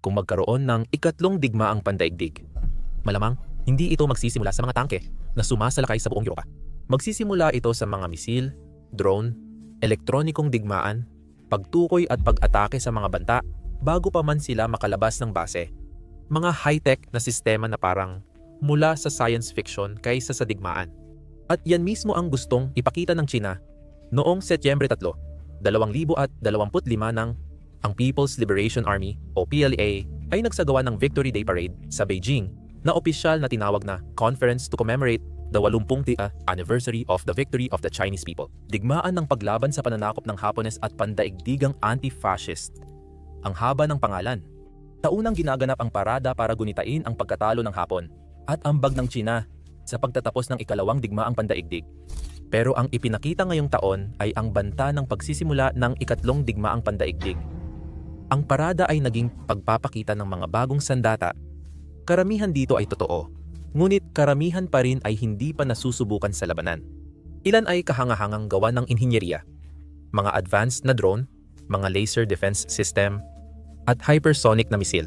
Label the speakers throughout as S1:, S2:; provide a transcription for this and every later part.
S1: kung magkaroon ng ikatlong digmaang pandaigdig. Malamang, hindi ito magsisimula sa mga tangke na sumasalakay sa buong Europa. Magsisimula ito sa mga misil, drone, elektronikong digmaan, pagtukoy at pag-atake sa mga banta bago pa man sila makalabas ng base. Mga high-tech na sistema na parang mula sa science fiction kaysa sa digmaan. At yan mismo ang gustong ipakita ng China noong Setyembre 3, 2025 nang ang People's Liberation Army o PLA ay nagsagawa ng Victory Day Parade sa Beijing na opisyal na tinawag na Conference to Commemorate the 80th Anniversary of the Victory of the Chinese People. Digmaan ng paglaban sa pananakop ng Hapones at pandaigdigang anti-fascist. Ang haba ng pangalan. Taunang ginaganap ang parada para gunitain ang pagkatalo ng Hapon at ambag ng China sa pagtatapos ng ikalawang digmaang pandaigdig. Pero ang ipinakita ngayong taon ay ang banta ng pagsisimula ng ikatlong digmaang pandaigdig. Ang parada ay naging pagpapakita ng mga bagong sandata. Karamihan dito ay totoo, ngunit karamihan pa rin ay hindi pa nasusubukan sa labanan. Ilan ay kahangahangang gawa ng inhinyeriya, mga advanced na drone, mga laser defense system, at hypersonic na misil.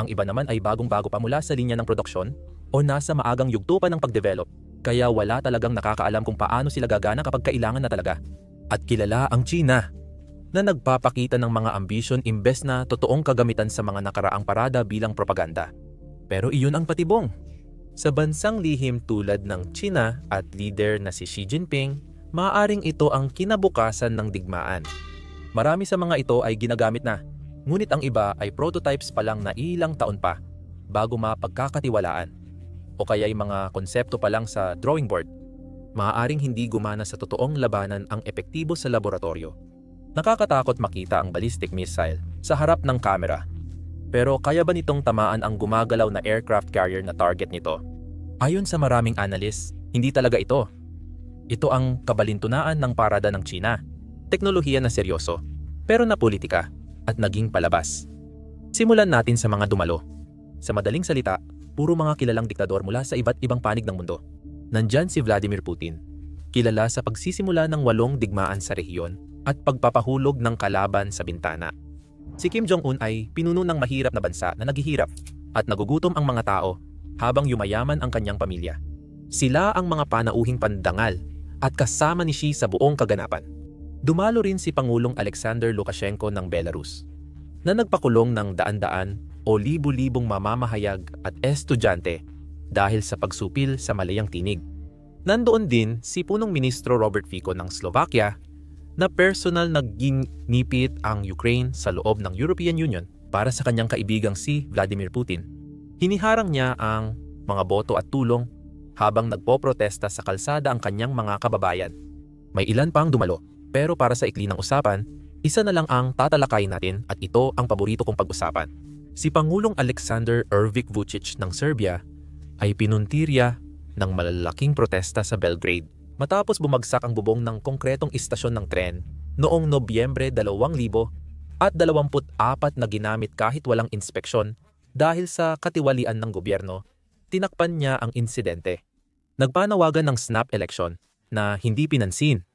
S1: Ang iba naman ay bagong-bago pa mula sa linya ng produksyon o nasa maagang yugto pa ng pagdevelop, kaya wala talagang nakakaalam kung paano sila gagana kapag kailangan na talaga. At kilala ang China na nagpapakita ng mga ambisyon imbes na totoong kagamitan sa mga nakaraang parada bilang propaganda. Pero iyon ang patibong. Sa bansang lihim tulad ng China at leader na si Xi Jinping, maaaring ito ang kinabukasan ng digmaan. Marami sa mga ito ay ginagamit na, ngunit ang iba ay prototypes pa lang na ilang taon pa bago mapagkakatiwalaan. O kaya'y mga konsepto pa lang sa drawing board. Maaaring hindi gumana sa totoong labanan ang epektibo sa laboratorio. Nakakatakot makita ang ballistic missile sa harap ng kamera. Pero kaya ba nitong tamaan ang gumagalaw na aircraft carrier na target nito? Ayon sa maraming analyst, hindi talaga ito. Ito ang kabalintunaan ng parada ng China. Teknolohiya na seryoso, pero na politika at naging palabas. Simulan natin sa mga dumalo. Sa madaling salita, puro mga kilalang diktador mula sa iba't ibang panig ng mundo. Nandyan si Vladimir Putin, kilala sa pagsisimula ng 8 digmaan sa rehiyon at pagpapahulog ng kalaban sa bintana. Si Kim Jong-un ay pinuno ng mahirap na bansa na naghihirap at nagugutom ang mga tao habang yumayaman ang kanyang pamilya. Sila ang mga panauhing pandangal at kasama ni Xi sa buong kaganapan. Dumalo rin si Pangulong Alexander Lukashenko ng Belarus, na nagpakulong ng daan-daan o libu-libong mamamahayag at estudyante dahil sa pagsupil sa malayang tinig. Nandoon din si punong ministro Robert Fico ng Slovakia na personal nagginipit ang Ukraine sa loob ng European Union para sa kanyang kaibigang si Vladimir Putin. Hiniharang niya ang mga boto at tulong habang nagpoprotesta sa kalsada ang kanyang mga kababayan. May ilan pang dumalo, pero para sa ikli ng usapan, isa na lang ang tatalakayin natin at ito ang paborito kong pag-usapan. Si Pangulong Alexander Ervik Vučić ng Serbia ay pinuntirya ng malalaking protesta sa Belgrade matapos bumagsak ang bubong ng konkretong istasyon ng tren noong Nobyembre 2024 na ginamit kahit walang inspeksyon dahil sa katiwalian ng gobyerno. Tinakpan niya ang insidente. Nagpanawagan ng snap election na hindi pinansin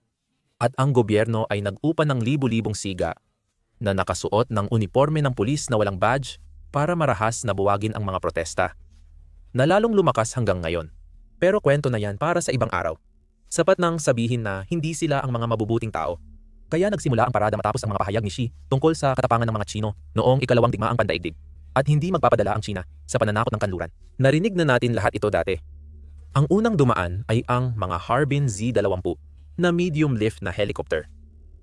S1: at ang gobyerno ay nag-upa ng libu-libong siga na nakasuot ng uniforme ng pulis na walang badge para marahas na buwagin ang mga protesta, na lalong lumakas hanggang ngayon. Pero kwento na yan para sa ibang araw. Sapat nang sabihin na hindi sila ang mga mabubuting tao. Kaya nagsimula ang parada matapos ang mga pahayag ni Xi tungkol sa katapangan ng mga Chino noong ikalawang digmaang pandaigdig at hindi magpapadala ang China sa pananakot ng kanluran. Narinig na natin lahat ito dati. Ang unang dumaan ay ang mga Harbin Z-20 na medium lift na helicopter.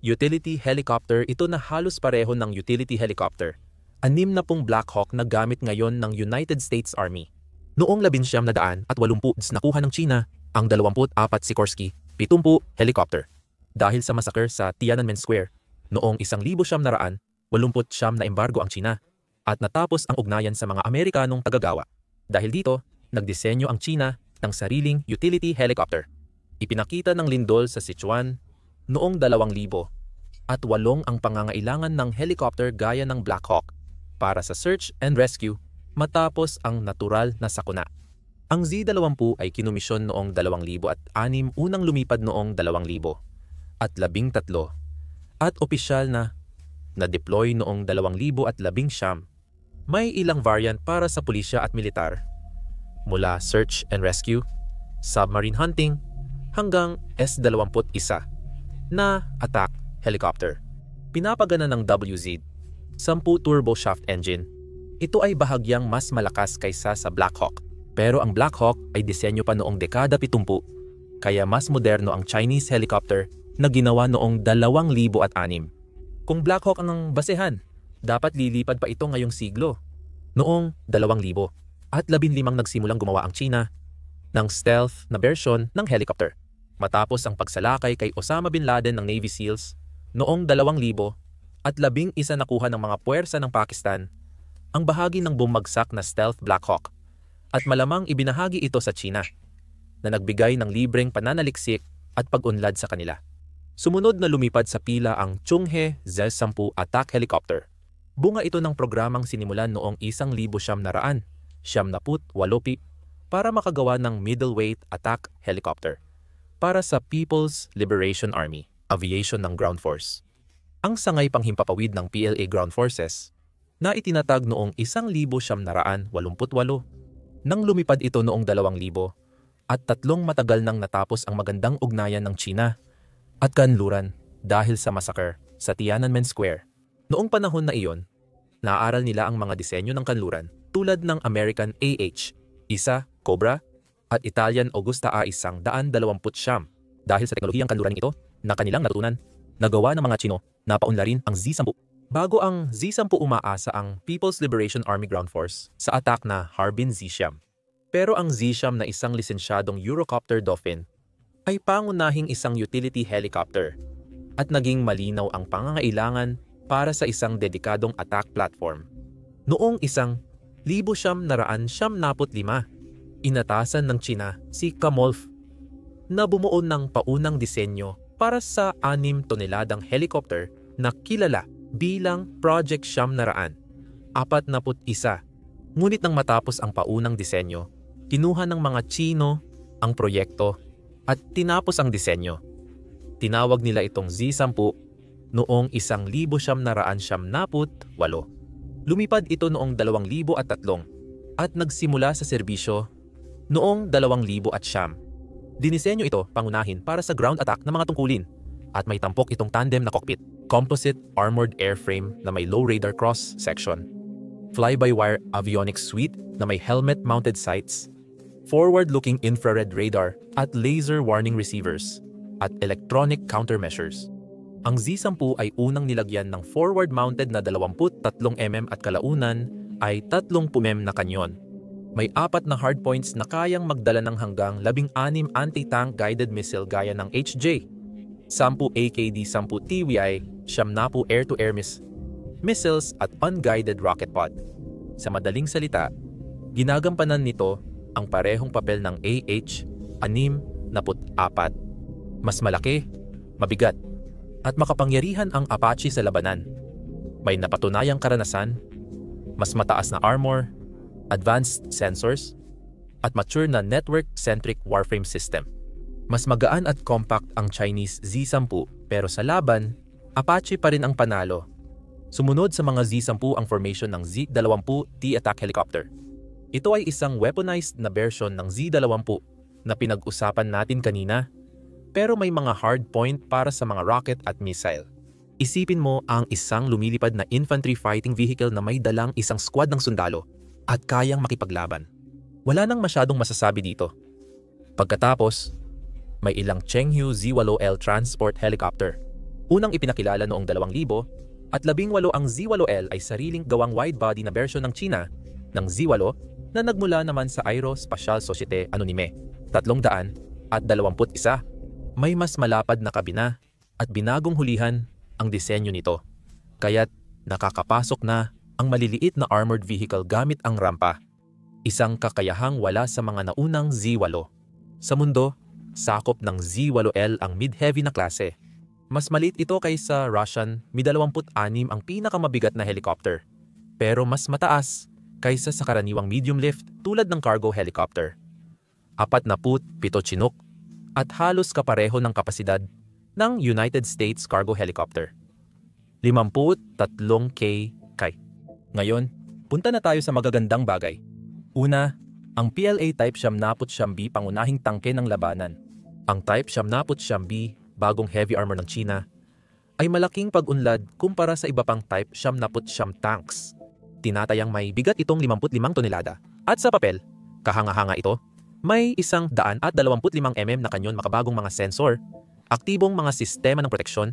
S1: Utility helicopter ito na halos pareho ng utility helicopter. 60 Black Hawk na gamit ngayon ng United States Army. Noong 1980 nakuha ng China ang 24 Sikorsky 70 helicopter dahil sa massacre sa Tiananmen Square noong 1989 na embargo ang China at natapos ang ugnayan sa mga Amerikanong tagagawa. Dahil dito, nagdisenyo ang China ng sariling utility helicopter. Ipinakita ng lindol sa Sichuan noong 2000 at 8 ang pangangailangan ng helicopter gaya ng Black Hawk para sa search and rescue matapos ang natural na sakuna. Ang Z-20 ay kinumisyon noong 2006, unang lumipad noong 2013 at opisyal na na-deploy noong 2019. May ilang variant para sa pulisya at militar, mula search and rescue, submarine hunting, hanggang S-21 na attack helicopter. Pinapagana ng WZ, 10 turboshaft engine. Ito ay bahagyang mas malakas kaysa sa Black Hawk. Pero ang Black Hawk ay disenyo pa noong dekada 70, kaya mas moderno ang Chinese helicopter na ginawa noong 2006. Kung Black Hawk ang basehan, dapat lilipad pa ito ngayong siglo. Noong 2000 at 15 nagsimulang gumawa ang China ng stealth na version ng helicopter. Matapos ang pagsalakay kay Osama bin Laden ng Navy SEALs noong 2000 at 11 nakuha ng mga puwersa ng Pakistan ang bahagi ng bumagsak na stealth Black Hawk at malamang ibinahagi ito sa China na nagbigay ng libreng pananaliksik at pag-unlad sa kanila. Sumunod na lumipad sa pila ang Chunghe Z-10 attack helicopter. Bunga ito ng programang sinimulan noong 1978 para makagawa ng middleweight attack helicopter para sa People's Liberation Army, aviation ng ground force. Ang sangay panghimpapawid ng PLA Ground Forces na itinatag noong 1988 nang lumipad ito noong 2000 at 3 matagal nang natapos ang magandang ugnayan ng China at kanluran dahil sa massacre sa Tiananmen Square. Noong panahon na iyon, naaaral nila ang mga disenyo ng kanluran tulad ng American AH-1 Cobra at Italian Augusta A-120 dahil sa teknolohiyang kanluran ito na kanilang natutunan, nagawa ng mga Chino na paunlarin ang Z-10. Bago ang Z-10 umaasa ang People's Liberation Army Ground Force sa attack na Harbin Z-Siyam. Pero ang Z-Siyam na isang lisensyadong Eurocopter Dolphin ay pangunahing isang utility helicopter at naging malinaw ang pangangailangan para sa isang dedikadong attack platform. Noong 1975, inatasan ng China si Kamolf na bumuo ng paunang disenyo para sa 6 toneladang helicopter na kilala bilang Project 941. Ngunit nang matapos ang paunang disenyo, kinuha ng mga Chino ang proyekto at tinapos ang disenyo. Tinawag nila itong Z-10 noong 1978. Lumipad ito noong 2003 at nagsimula sa serbisyo noong 2009. Dinisenyo ito pangunahin para sa ground attack ng mga tungkulin at may tampok itong tandem na cockpit, composite armored airframe na may low radar cross section, fly-by-wire avionics suite na may helmet-mounted sights, forward-looking infrared radar at laser warning receivers, at electronic countermeasures. Ang Z-10 ay unang nilagyan ng forward-mounted na 23mm at kalaunan ay 30mm na kanyon. May 4 na hardpoints na kayang magdala ng hanggang 16 anti-tank guided missile gaya ng HJ, 10 AKD-10 TWI, 10 air-to-air missiles at unguided rocket pod. Sa madaling salita, ginagampanan nito ang parehong papel ng AH-64. Mas malaki, mabigat, at makapangyarihan ang Apache sa labanan. May napatunayang karanasan, mas mataas na armor, advanced sensors, at mature na network-centric warframe system. Mas magaan at compact ang Chinese Z-10 pero sa laban, Apache pa rin ang panalo. Sumunod sa mga Z-10 ang formation ng Z-20T attack helicopter. Ito ay isang weaponized na version ng Z-20 na pinag-usapan natin kanina, pero may mga hard point para sa mga rocket at missile. Isipin mo ang isang lumilipad na infantry fighting vehicle na may dalang isang squad ng sundalo at kayang makipaglaban. Wala nang masyadong masasabi dito. Pagkatapos, may ilang Chenghu Z-8L transport helicopter. Unang ipinakilala noong 2000 at 18 ang Z-8L ay sariling gawang wide-body na version ng China ng Z-8 na nagmula naman sa Aerospatiale Société Anonyme 321. May mas malapad na kabina at binagong hulihan ang disenyo nito, kaya't nakakapasok na ang maliliit na armored vehicle gamit ang rampa. Isang kakayahang wala sa mga naunang Z-8. Sa mundo, sakop ng Z-8L ang mid-heavy na klase. Mas maliit ito kaysa Russian Mi-26 ang pinakamabigat na helicopter, pero mas mataas kaysa sa karaniwang medium lift tulad ng cargo helicopter. 47 Chinook at halos kapareho ng kapasidad ng United States cargo helicopter. 53K. Ngayon, Punta na tayo sa magagandang bagay. Una, ang PLA Type 79B pangunahing tangke ng labanan. Ang Type 79B, bagong heavy armor ng China, ay malaking pag-unlad kumpara sa iba pang Type 79 tanks. Tinatayang may bigat itong 55 tonelada. At sa papel, kahanga-hanga ito, may 125 mm na kanyon, makabagong mga sensor, aktibong mga sistema ng proteksyon,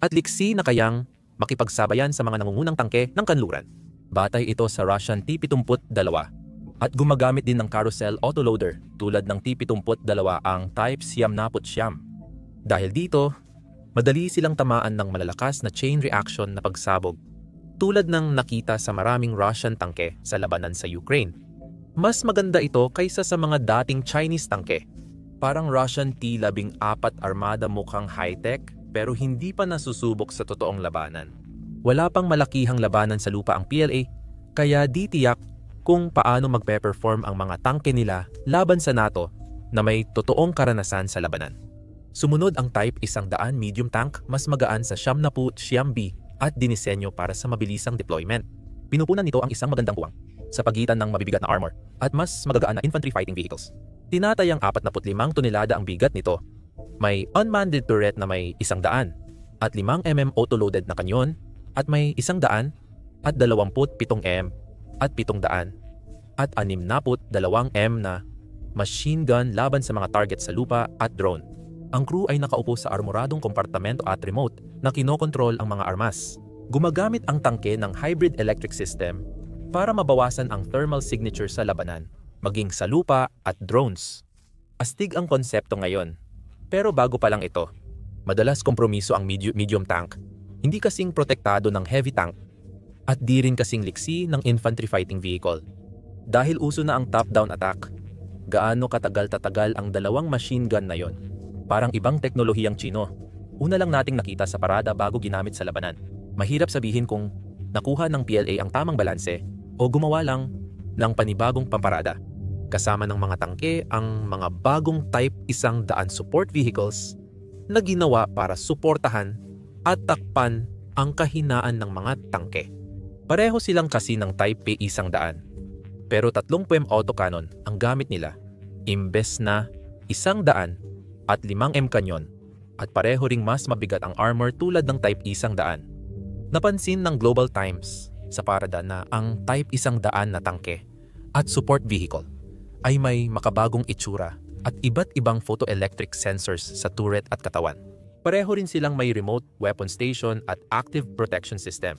S1: at liksi na kayang makipagsabayan sa mga nangungunang tangke ng kanluran. Batay ito sa Russian T-72 at gumagamit din ng carousel autoloader tulad ng T-72 ang Type 79. Dahil dito, madali silang tamaan ng malalakas na chain reaction na pagsabog tulad ng nakita sa maraming Russian tangke sa labanan sa Ukraine. Mas maganda ito kaysa sa mga dating Chinese tangke. Parang Russian T-14 armada, mukhang high-tech pero hindi pa nasusubok sa totoong labanan. Wala pang malakihang labanan sa lupa ang PLA, kaya di tiyak kung paano magpe-perform ang mga tangke nila laban sa NATO na may totoong karanasan sa labanan. Sumunod ang Type 100 medium tank, mas magaan sa 79B at dinisenyo para sa mabilisang deployment. Pinupunan nito ang isang magandang puwang sa pagitan ng mabibigat na armor at mas magagaan na infantry fighting vehicles. Tinatayang 45 tonelada ang bigat nito. May unmanned turret na may 100 at 5 mm autoloaded na kanyon at may 100 at 27 mm at 700 at 62 mm na machine gun laban sa mga target sa lupa at drone. Ang crew ay nakaupo sa armoradong kompartamento at remote na kinokontrol ang mga armas. Gumagamit ang tangke ng hybrid electric system para mabawasan ang thermal signature sa labanan, maging sa lupa at drones. Astig ang konsepto ngayon. Pero bago pa lang ito, madalas kompromiso ang medium tank. Hindi kasing protektado ng heavy tank at di rin kasing liksi ng infantry fighting vehicle. Dahil uso na ang top-down attack, gaano katagal-tatagal ang dalawang machine gun na yon? Parang ibang teknolohiyang Chino. Una lang nating nakita sa parada bago ginamit sa labanan. Mahirap sabihin kung nakuha ng PLA ang tamang balanse o gumawa lang ng panibagong pamparada. Kasama ng mga tangke ang mga bagong Type 100 support vehicles na ginawa para suportahan at takpan ang kahinaan ng mga tangke. Pareho silang kasi ng Type 100, pero 3 PEM autocannon ang gamit nila imbes na 100 at 5M kanyon, at pareho ring mas mabigat ang armor tulad ng Type 100. Napansin ng Global Times sa parada na ang Type 100 na tangke at support vehicle ay may makabagong itsura at iba't ibang photoelectric sensors sa turret at katawan. Pareho rin silang may remote weapon station at active protection system.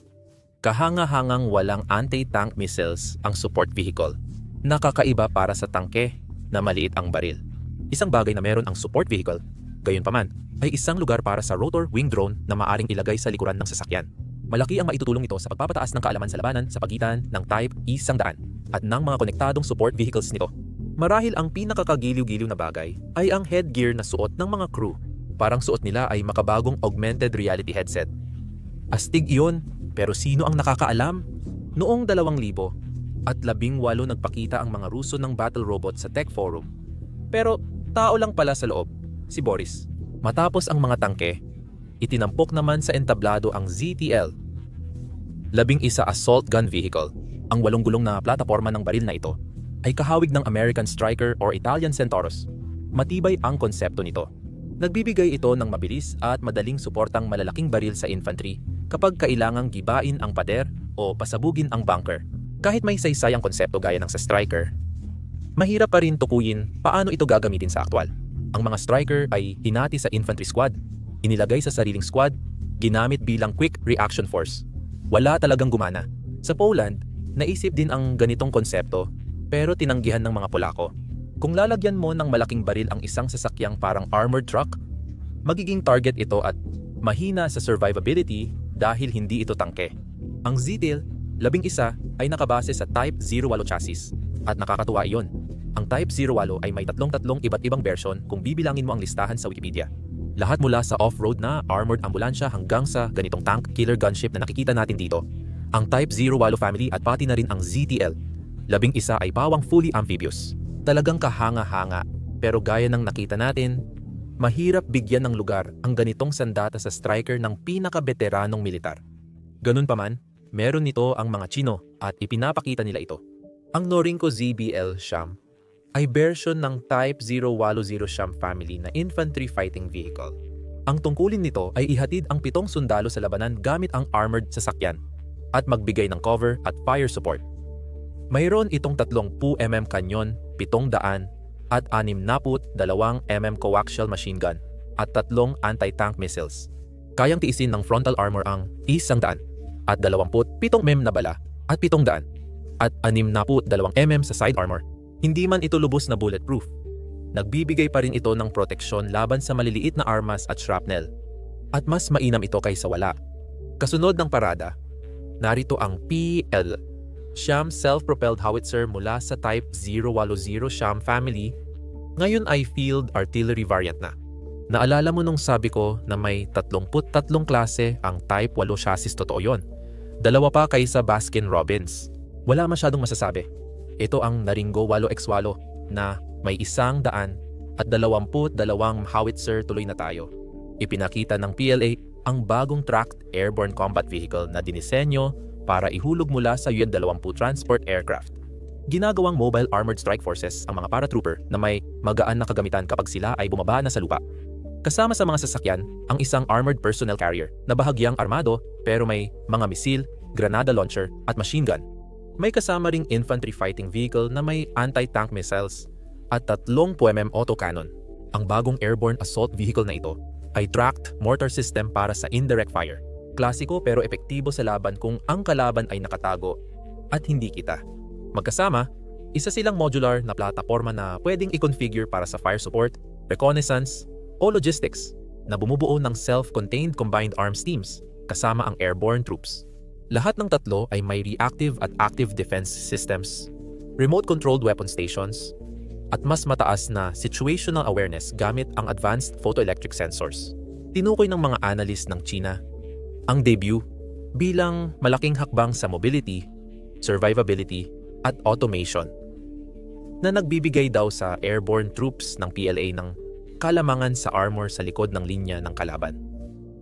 S1: Kahanga-hangang walang anti-tank missiles ang support vehicle. Nakakaiba para sa tangke na maliit ang baril. Isang bagay na meron ang support vehicle, gayunpaman, ay isang lugar para sa rotor wing drone na maaring ilagay sa likuran ng sasakyan. Malaki ang maitutulong nito sa pagpapataas ng kaalaman sa labanan sa pagitan ng Type 100 at ng mga konektadong support vehicles nito. Marahil ang pinakakagiliw-giliw na bagay ay ang headgear na suot ng mga crew. Parang suot nila ay makabagong augmented reality headset. Astig iyon, pero sino ang nakakaalam? Noong 2018 nagpakita ang mga Ruso ng battle robot sa Tech Forum. Pero tao lang pala sa loob, si Boris. Matapos ang mga tangke, itinampok naman sa entablado ang ZTL, 11 assault gun vehicle. Ang 8 gulong na plataporma ng baril na ito ay kahawig ng American Striker or Italian Centaurus. Matibay ang konsepto nito. Nagbibigay ito ng mabilis at madaling suportang malalaking baril sa infantry kapag kailangang gibain ang pader o pasabugin ang bunker. Kahit may saysay ang konsepto gaya ng sa Striker, mahirap pa rin tukuyin paano ito gagamitin sa aktwal. Ang mga Striker ay hinati sa infantry squad, inilagay sa sariling squad, ginamit bilang quick reaction force. Wala talagang gumana. Sa Poland, naisip din ang ganitong konsepto pero tinanggihan ng mga Polako. Kung lalagyan mo ng malaking baril ang isang sasakyang parang armored truck, magiging target ito at mahina sa survivability dahil hindi ito tangke. Ang ZTL 11 ay nakabase sa Type 08 chassis at nakakatuwa iyon. Ang Type 08 ay may tatlong iba't ibang version kung bibilangin mo ang listahan sa Wikipedia. Lahat mula sa off-road na armored ambulansya hanggang sa ganitong tank killer gunship na nakikita natin dito. Ang Type 08 family at pati na rin ang ZTL 11 ay pawang fully amphibious. Talagang kahanga-hanga, pero gaya ng nakita natin, mahirap bigyan ng lugar ang ganitong sandata sa Striker ng pinaka-veteranong militar. Ganun pa man, meron nito ang mga Chino at ipinapakita nila ito. Ang Norinco ZBL Siyam ay version ng Type 080 Siyam family na infantry fighting vehicle. Ang tungkulin nito ay ihatid ang 7 sundalo sa labanan gamit ang armored sasakyan at magbigay ng cover at fire support. Mayroon itong 30mm kanyon, 700 at 62mm coaxial machine gun at 3 anti-tank missiles. Kayang tiisin ng frontal armor ang 100 at 27mm na bala at 700 at 62mm sa side armor. Hindi man ito lubos na bulletproof. Nagbibigay pa rin ito ng proteksyon laban sa maliliit na armas at shrapnel. At mas mainam ito kaysa wala. Kasunod ng parada, narito ang PL Siyam self-propelled howitzer mula sa Type 080 Siyam family, ngayon ay field artillery variant na. Naalala mo nung sabi ko na may 33 klase ang Type 8 chassis, totoo yon. 2 pa kaysa Baskin-Robbins. Wala masyadong masasabi. Ito ang Naringo 8x8 na may 100 at 22 howitzer, tuloy na tayo. Ipinakita ng PLA ang bagong tracked airborne combat vehicle na dinisenyo para ihulog mula sa UN-20 transport aircraft. Ginagawang mobile armored strike forces ang mga paratrooper na may magaan na kagamitan kapag sila ay bumaba na sa lupa. Kasama sa mga sasakyan ang isang armored personnel carrier na bahagyang armado pero may mga misil, granada launcher at machine gun. May kasama ring infantry fighting vehicle na may anti-tank missiles at 30mm autocannon. Ang bagong airborne assault vehicle na ito ay tracked mortar system para sa indirect fire. Klasiko pero epektibo sa laban kung ang kalaban ay nakatago at hindi kita. Magkasama, isa silang modular na plataforma na pwedeng i-configure para sa fire support, reconnaissance, o logistics na bumubuo ng self-contained combined arms teams kasama ang airborne troops. Lahat ng tatlo ay may reactive at active defense systems, remote-controlled weapon stations, at mas mataas na situational awareness gamit ang advanced photoelectric sensors. Tinukoy ng mga analyst ng China ang debut bilang malaking hakbang sa mobility, survivability, at automation na nagbibigay daw sa airborne troops ng PLA ng kalamangan sa armor sa likod ng linya ng kalaban.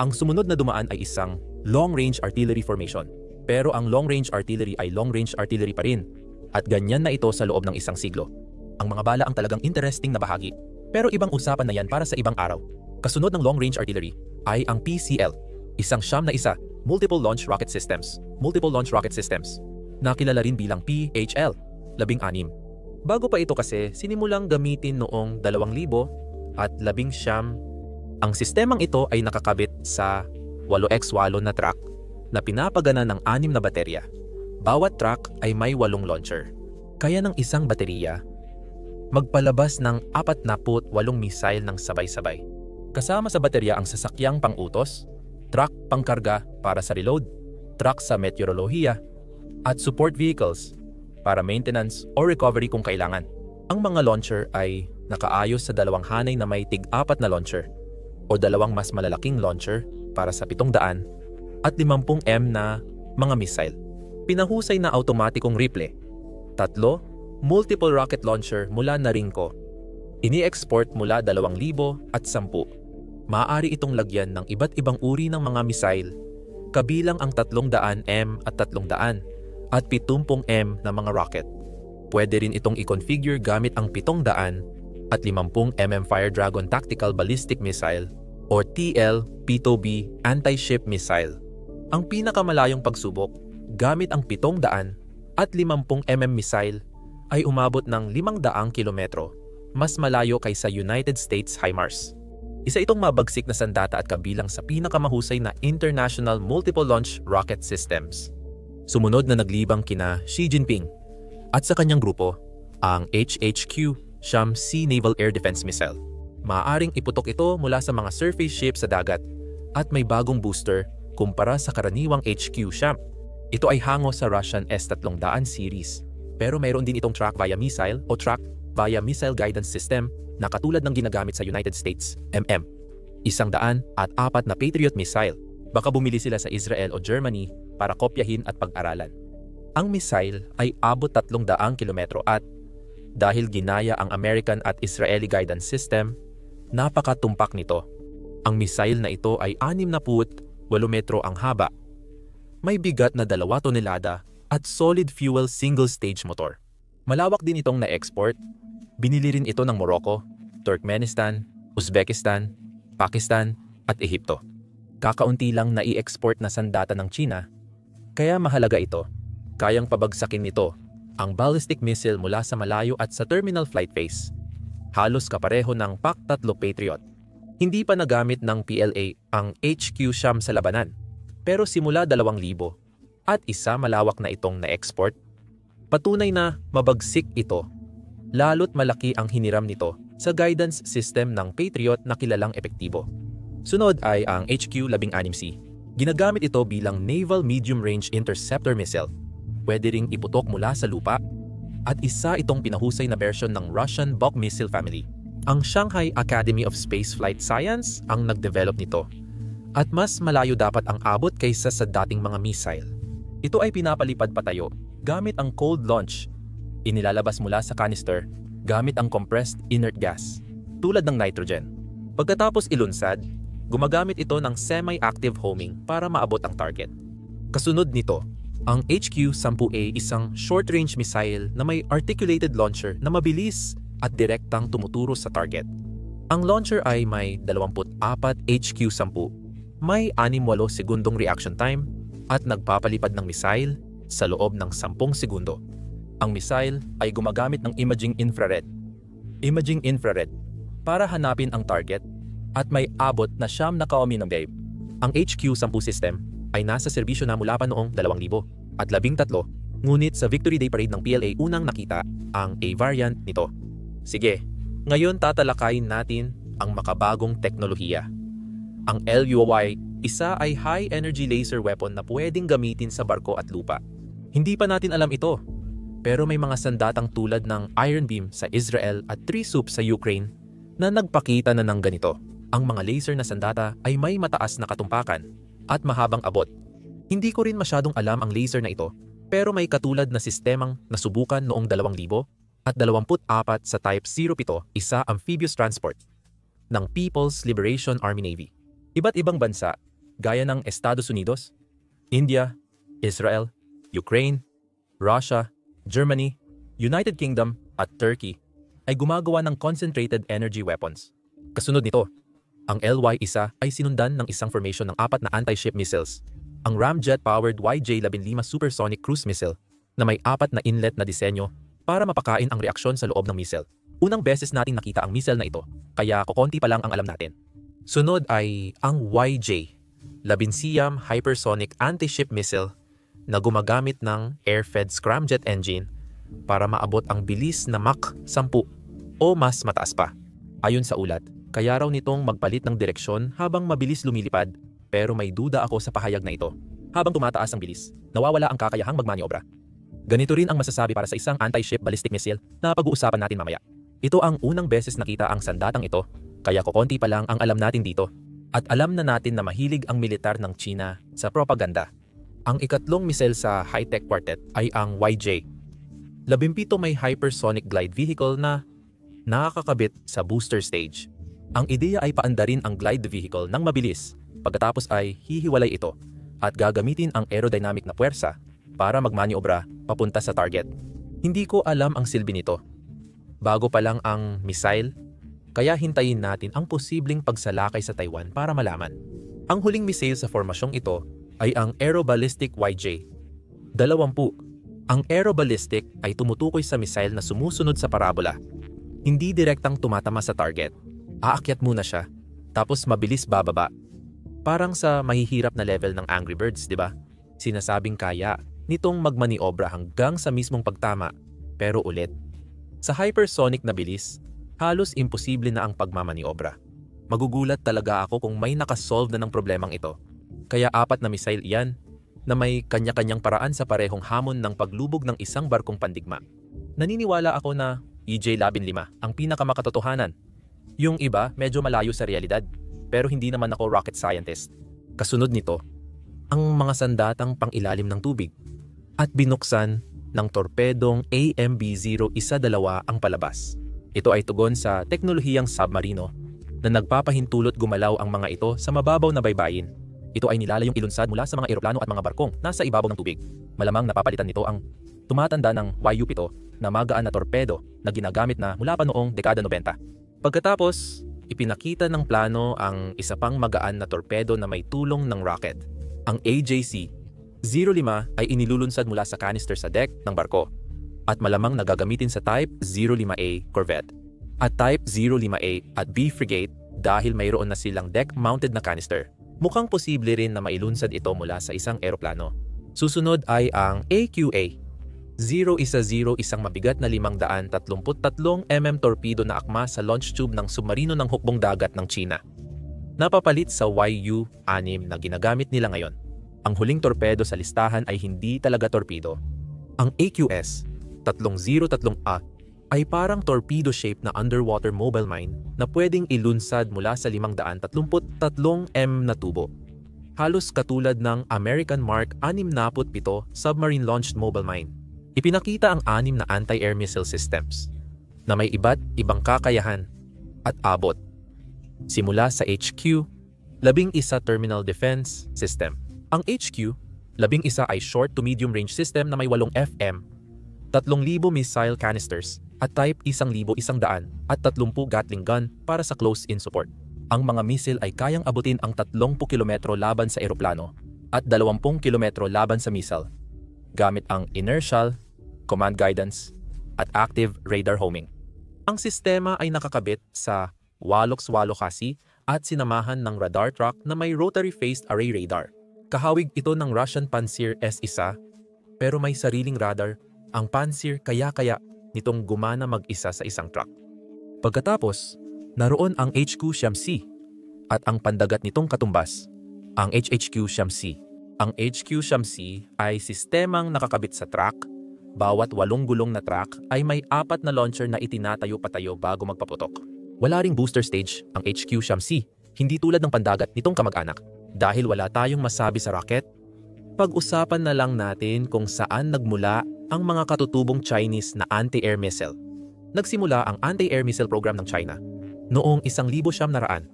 S1: Ang sumunod na dumaan ay isang long-range artillery formation. Pero ang long-range artillery ay long-range artillery pa rin at ganyan na ito sa loob ng isang siglo. Ang mga bala ang talagang interesting na bahagi. Pero ibang usapan na yan para sa ibang araw. Kasunod ng long-range artillery ay ang PCL, isang siyam na isa, multiple launch rocket systems, na kilala rin bilang PHL, 16. Bago pa ito kasi sinimulang gamitin noong 2019. Ang sistemang ito ay nakakabit sa 8x8 na truck na pinapagana ng 6 na baterya. Bawat truck ay may 8 launcher. Kaya ng isang baterya magpalabas ng 48 missile ng sabay-sabay. Kasama sa baterya ang sasakyang pang-utos, truck pangkarga para sa reload, truck sa meteorolohiya, at support vehicles para maintenance o recovery kung kailangan. Ang mga launcher ay nakaayos sa 2 hanay na may tig-4 na launcher o 2 mas malalaking launcher para sa 700 at 50M na mga missile. Pinahusay na automatikong rifle. 3, multiple rocket launcher mula Narinco. Ini-export mula 2010. Maaari itong lagyan ng iba't ibang uri ng mga missile, kabilang ang 300M at 300 at 70M na mga rocket. Pwede rin itong i-configure gamit ang 700 at 50mm Fire Dragon Tactical Ballistic Missile o TL-P2B anti-ship missile. Ang pinakamalayong pagsubok gamit ang 700 at 50mm missile ay umabot ng 500 kilometro, mas malayo kaysa United States HIMARS. Isa itong mabagsik na sandata at kabilang sa pinakamahusay na international multiple launch rocket systems. Sumunod na naglibang kina Xi Jinping at sa kanyang grupo, ang HHQ Siyam Sea Naval Air Defense Missile. Maaaring iputok ito mula sa mga surface ship sa dagat at may bagong booster kumpara sa karaniwang HQ Siyam. Ito ay hango sa Russian S-300 series. Pero mayroon din itong track via missile o track via missile guidance system na katulad ng ginagamit sa United States, 104 na Patriot missile. Baka bumili sila sa Israel o Germany para kopyahin at pag-aralan. Ang missile ay abot 300 kilometro at dahil ginaya ang American at Israeli guidance system, napakatumpak nito. Ang missile na ito ay 68 metro ang haba, May bigat na 2 tonelada at solid fuel single-stage motor. Malawak din itong na-export. Binili rin ito ng Morocco, Turkmenistan, Uzbekistan, Pakistan at Ehipto. Kakaunti lang na i-export na sandata ng China, kaya mahalaga ito. Kayang pabagsakin nito ang ballistic missile mula sa malayo at sa terminal flight phase. Halos kapareho ng PAC-3 Patriot. Hindi pa nagamit ng PLA ang HQ-Sham sa labanan, pero simula 2,000 at isa malawak na itong na-export. Patunay na mabagsik ito, lalo't malaki ang hiniram nito sa guidance system ng Patriot na kilalang epektibo. Sunod ay ang HQ-16C. Ginagamit ito bilang Naval Medium-Range Interceptor Missile. Pwede ring iputok mula sa lupa at isa itong pinahusay na version ng Russian Buk missile family. Ang Shanghai Academy of Space Flight Science ang nagdevelop nito at mas malayo dapat ang abot kaysa sa dating mga missile. Ito ay pinapalipad patayo gamit ang cold launch. Inilalabas mula sa canister gamit ang compressed inert gas, tulad ng nitrogen. Pagkatapos ilunsad, gumagamit ito ng semi-active homing para maabot ang target. Kasunod nito, ang HQ-10A isang short-range missile na may articulated launcher na mabilis at direktang tumuturo sa target. Ang launcher ay may 24 HQ-10, may 6-8 segundong reaction time at nagpapalipad ng missile sa loob ng 10 segundo. Ang missile ay gumagamit ng imaging infrared para hanapin ang target at may abot na 9 na wave. Ang HQ-10 system ay nasa serbisyo na mula pa noong 2013, ngunit sa Victory Day Parade ng PLA unang nakita ang A variant nito. Sige, ngayon tatalakayin natin ang makabagong teknolohiya. Ang LUOY, isa ay high-energy laser weapon na pwedeng gamitin sa barko at lupa. Hindi pa natin alam ito, pero may mga sandatang tulad ng Iron Beam sa Israel at Trisoup sa Ukraine na nagpakita na ng ganito. Ang mga laser na sandata ay may mataas na katumpakan at mahabang abot. Hindi ko rin masyadong alam ang laser na ito, pero may katulad na sistemang nasubukan noong 2000 at 24 sa Type 07, isa amphibious transport ng People's Liberation Army Navy. Iba't ibang bansa, gaya ng Estados Unidos, India, Israel, Ukraine, Russia, Germany, United Kingdom at Turkey ay gumagawa ng concentrated energy weapons. Kasunod nito, ang LY-1 ay sinundan ng isang formation ng 4 na anti-ship missiles. Ang ramjet-powered YJ-15 supersonic cruise missile na may 4 na inlet na disenyo para mapakain ang reaksyon sa loob ng missile. Unang beses nating nakita ang missile na ito, kaya kukonti pa lang ang alam natin. Sunod ay ang YJ-15 hypersonic anti-ship missile na gumagamit ng air-fed scramjet engine para maabot ang bilis na Mach 10 o mas mataas pa. Ayon sa ulat, kaya raw nitong magpalit ng direksyon habang mabilis lumilipad, pero may duda ako sa pahayag na ito. Habang tumataas ang bilis, nawawala ang kakayahang magmaniobra. Ganito rin ang masasabi para sa isang anti-ship ballistic missile na pag-uusapan natin mamaya. Ito ang unang beses nakita ang sandatang ito, kaya kukonti pa lang ang alam natin dito. At alam na natin na mahilig ang militar ng China sa propaganda. Ang ikatlong missile sa high-tech quartet ay ang YJ-17 may hypersonic glide vehicle na nakakakabit sa booster stage. Ang ideya ay paandarin ang glide vehicle ng mabilis, pagkatapos ay hihiwalay ito at gagamitin ang aerodynamic na puwersa para magmaniobra papunta sa target. Hindi ko alam ang silbi nito. Bago pa lang ang missile, kaya hintayin natin ang posibleng pagsalakay sa Taiwan para malaman. Ang huling missile sa formasyong ito ay ang Aeroballistic YJ-20. Ang aeroballistic ay tumutukoy sa missile na sumusunod sa parabola. Hindi direktang tumatama sa target. Aakyat muna siya, tapos mabilis bababa. Parang sa mahihirap na level ng Angry Birds, di ba? Sinasabing kaya nitong magmaniobra hanggang sa mismong pagtama, pero ulit. Sa hypersonic na bilis, halos imposible na ang pagmamaniobra. Magugulat talaga ako kung may nakasolve na ng problemang ito. Kaya 4 na missile iyan na may kanya-kanyang paraan sa parehong hamon ng paglubog ng isang barkong pandigma. Naniniwala ako na EJ-15 ang pinakamakatotohanan. Yung iba medyo malayo sa realidad, pero hindi naman ako rocket scientist. Kasunod nito, ang mga sandatang pangilalim ng tubig at binuksan ng torpedong AMB-012 ang palabas. Ito ay tugon sa teknolohiyang submarino na nagpapahintulot gumalaw ang mga ito sa mababaw na baybayin. Ito ay nilalayong ilunsad mula sa mga eroplano at mga barkong nasa ibabaw ng tubig. Malamang napapalitan nito ang tumatanda ng YU-7 na magaan na torpedo na ginagamit na mula pa noong dekada 90. Pagkatapos, ipinakita ng plano ang isa pang magaan na torpedo na may tulong ng rocket. Ang AJC-05 ay inilulunsad mula sa canister sa deck ng barko at malamang nagagamitin sa Type 05A corvette at Type 05A at B frigate dahil mayroon na silang deck-mounted na canister. Mukhang posible rin na mailunsad ito mula sa isang eroplano. Susunod ay ang AQA-010, isang mabigat na 533 mm torpedo na akma sa launch tube ng submarino ng hukbong dagat ng China. Napapalit sa YU-6 na ginagamit nila ngayon. Ang huling torpedo sa listahan ay hindi talaga torpedo. Ang AQS-303A ay parang torpedo-shaped na underwater mobile mine na pwedeng ilunsad mula sa 533 na tubo. Halos katulad ng American Mark 67 submarine-launched mobile mine. Ipinakita ang 6 na anti-air missile systems na may iba't ibang kakayahan at abot. Simula sa HQ, 11 Terminal Defense System. Ang HQ-11 ay short to medium range system na may 8 FM, 3,000 missile canisters, at Type 1,100 at 30 Gatling gun para sa close-in support. Ang mga missile ay kayang abutin ang 30 kilometro laban sa eroplano at 20 kilometro laban sa missile, gamit ang inertial, command guidance, at active radar homing. Ang sistema ay nakakabit sa Walox-Walo chassis at sinamahan ng radar truck na may rotary-phased array radar. Kahawig ito ng Russian Pantsir S-1 pero may sariling radar ang Pantsir kaya nitong gumana mag-isa sa isang truck. Pagkatapos, naroon ang HQ-Shyam-C at ang pandagat nitong katumbas, ang HHQ-Shyam-C. Ang HQ-Shyam-C ay sistemang nakakabit sa truck. Bawat 8 gulong na truck ay may 4 na launcher na itinatayo-patayo bago magpaputok. Wala ring booster stage ang HQ-Shyam-C, hindi tulad ng pandagat nitong kamag-anak. Dahil wala tayong masabi sa rocket, pag-usapan na lang natin kung saan nagmula ang mga katutubong Chinese na anti-air missile. Nagsimula ang anti-air missile program ng China noong 1950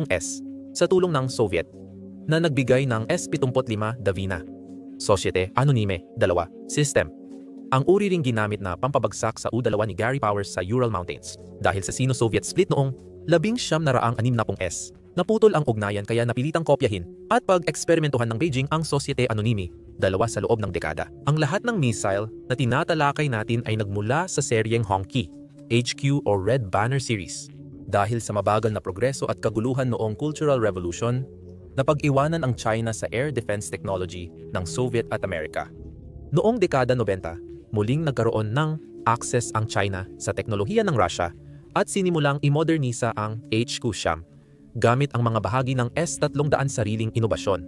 S1: S sa tulong ng Soviet na nagbigay ng S-75 Davina, Societe Anonyme 2 system. Ang uri ring ginamit na pampabagsak sa U-2 ni Gary Powers sa Ural Mountains dahil sa Sino-Soviet split noong 1960 naputol ang ugnayan kaya napilitang kopyahin at pag-eksperimentuhan ng Beijing ang Societe Anonyme 2 sa loob ng dekada. Ang lahat ng missile na tinatalakay natin ay nagmula sa seryeng Hongqi, HQ o Red Banner Series. Dahil sa mabagal na progreso at kaguluhan noong Cultural Revolution, napag-iwanan ang China sa air defense technology ng Soviet at Amerika. Noong dekada 90, muling nagkaroon ng access ang China sa teknolohiya ng Russia at sinimulang imodernisa ang HQ-Shyam gamit ang mga bahagi ng S-300 sariling inobasyon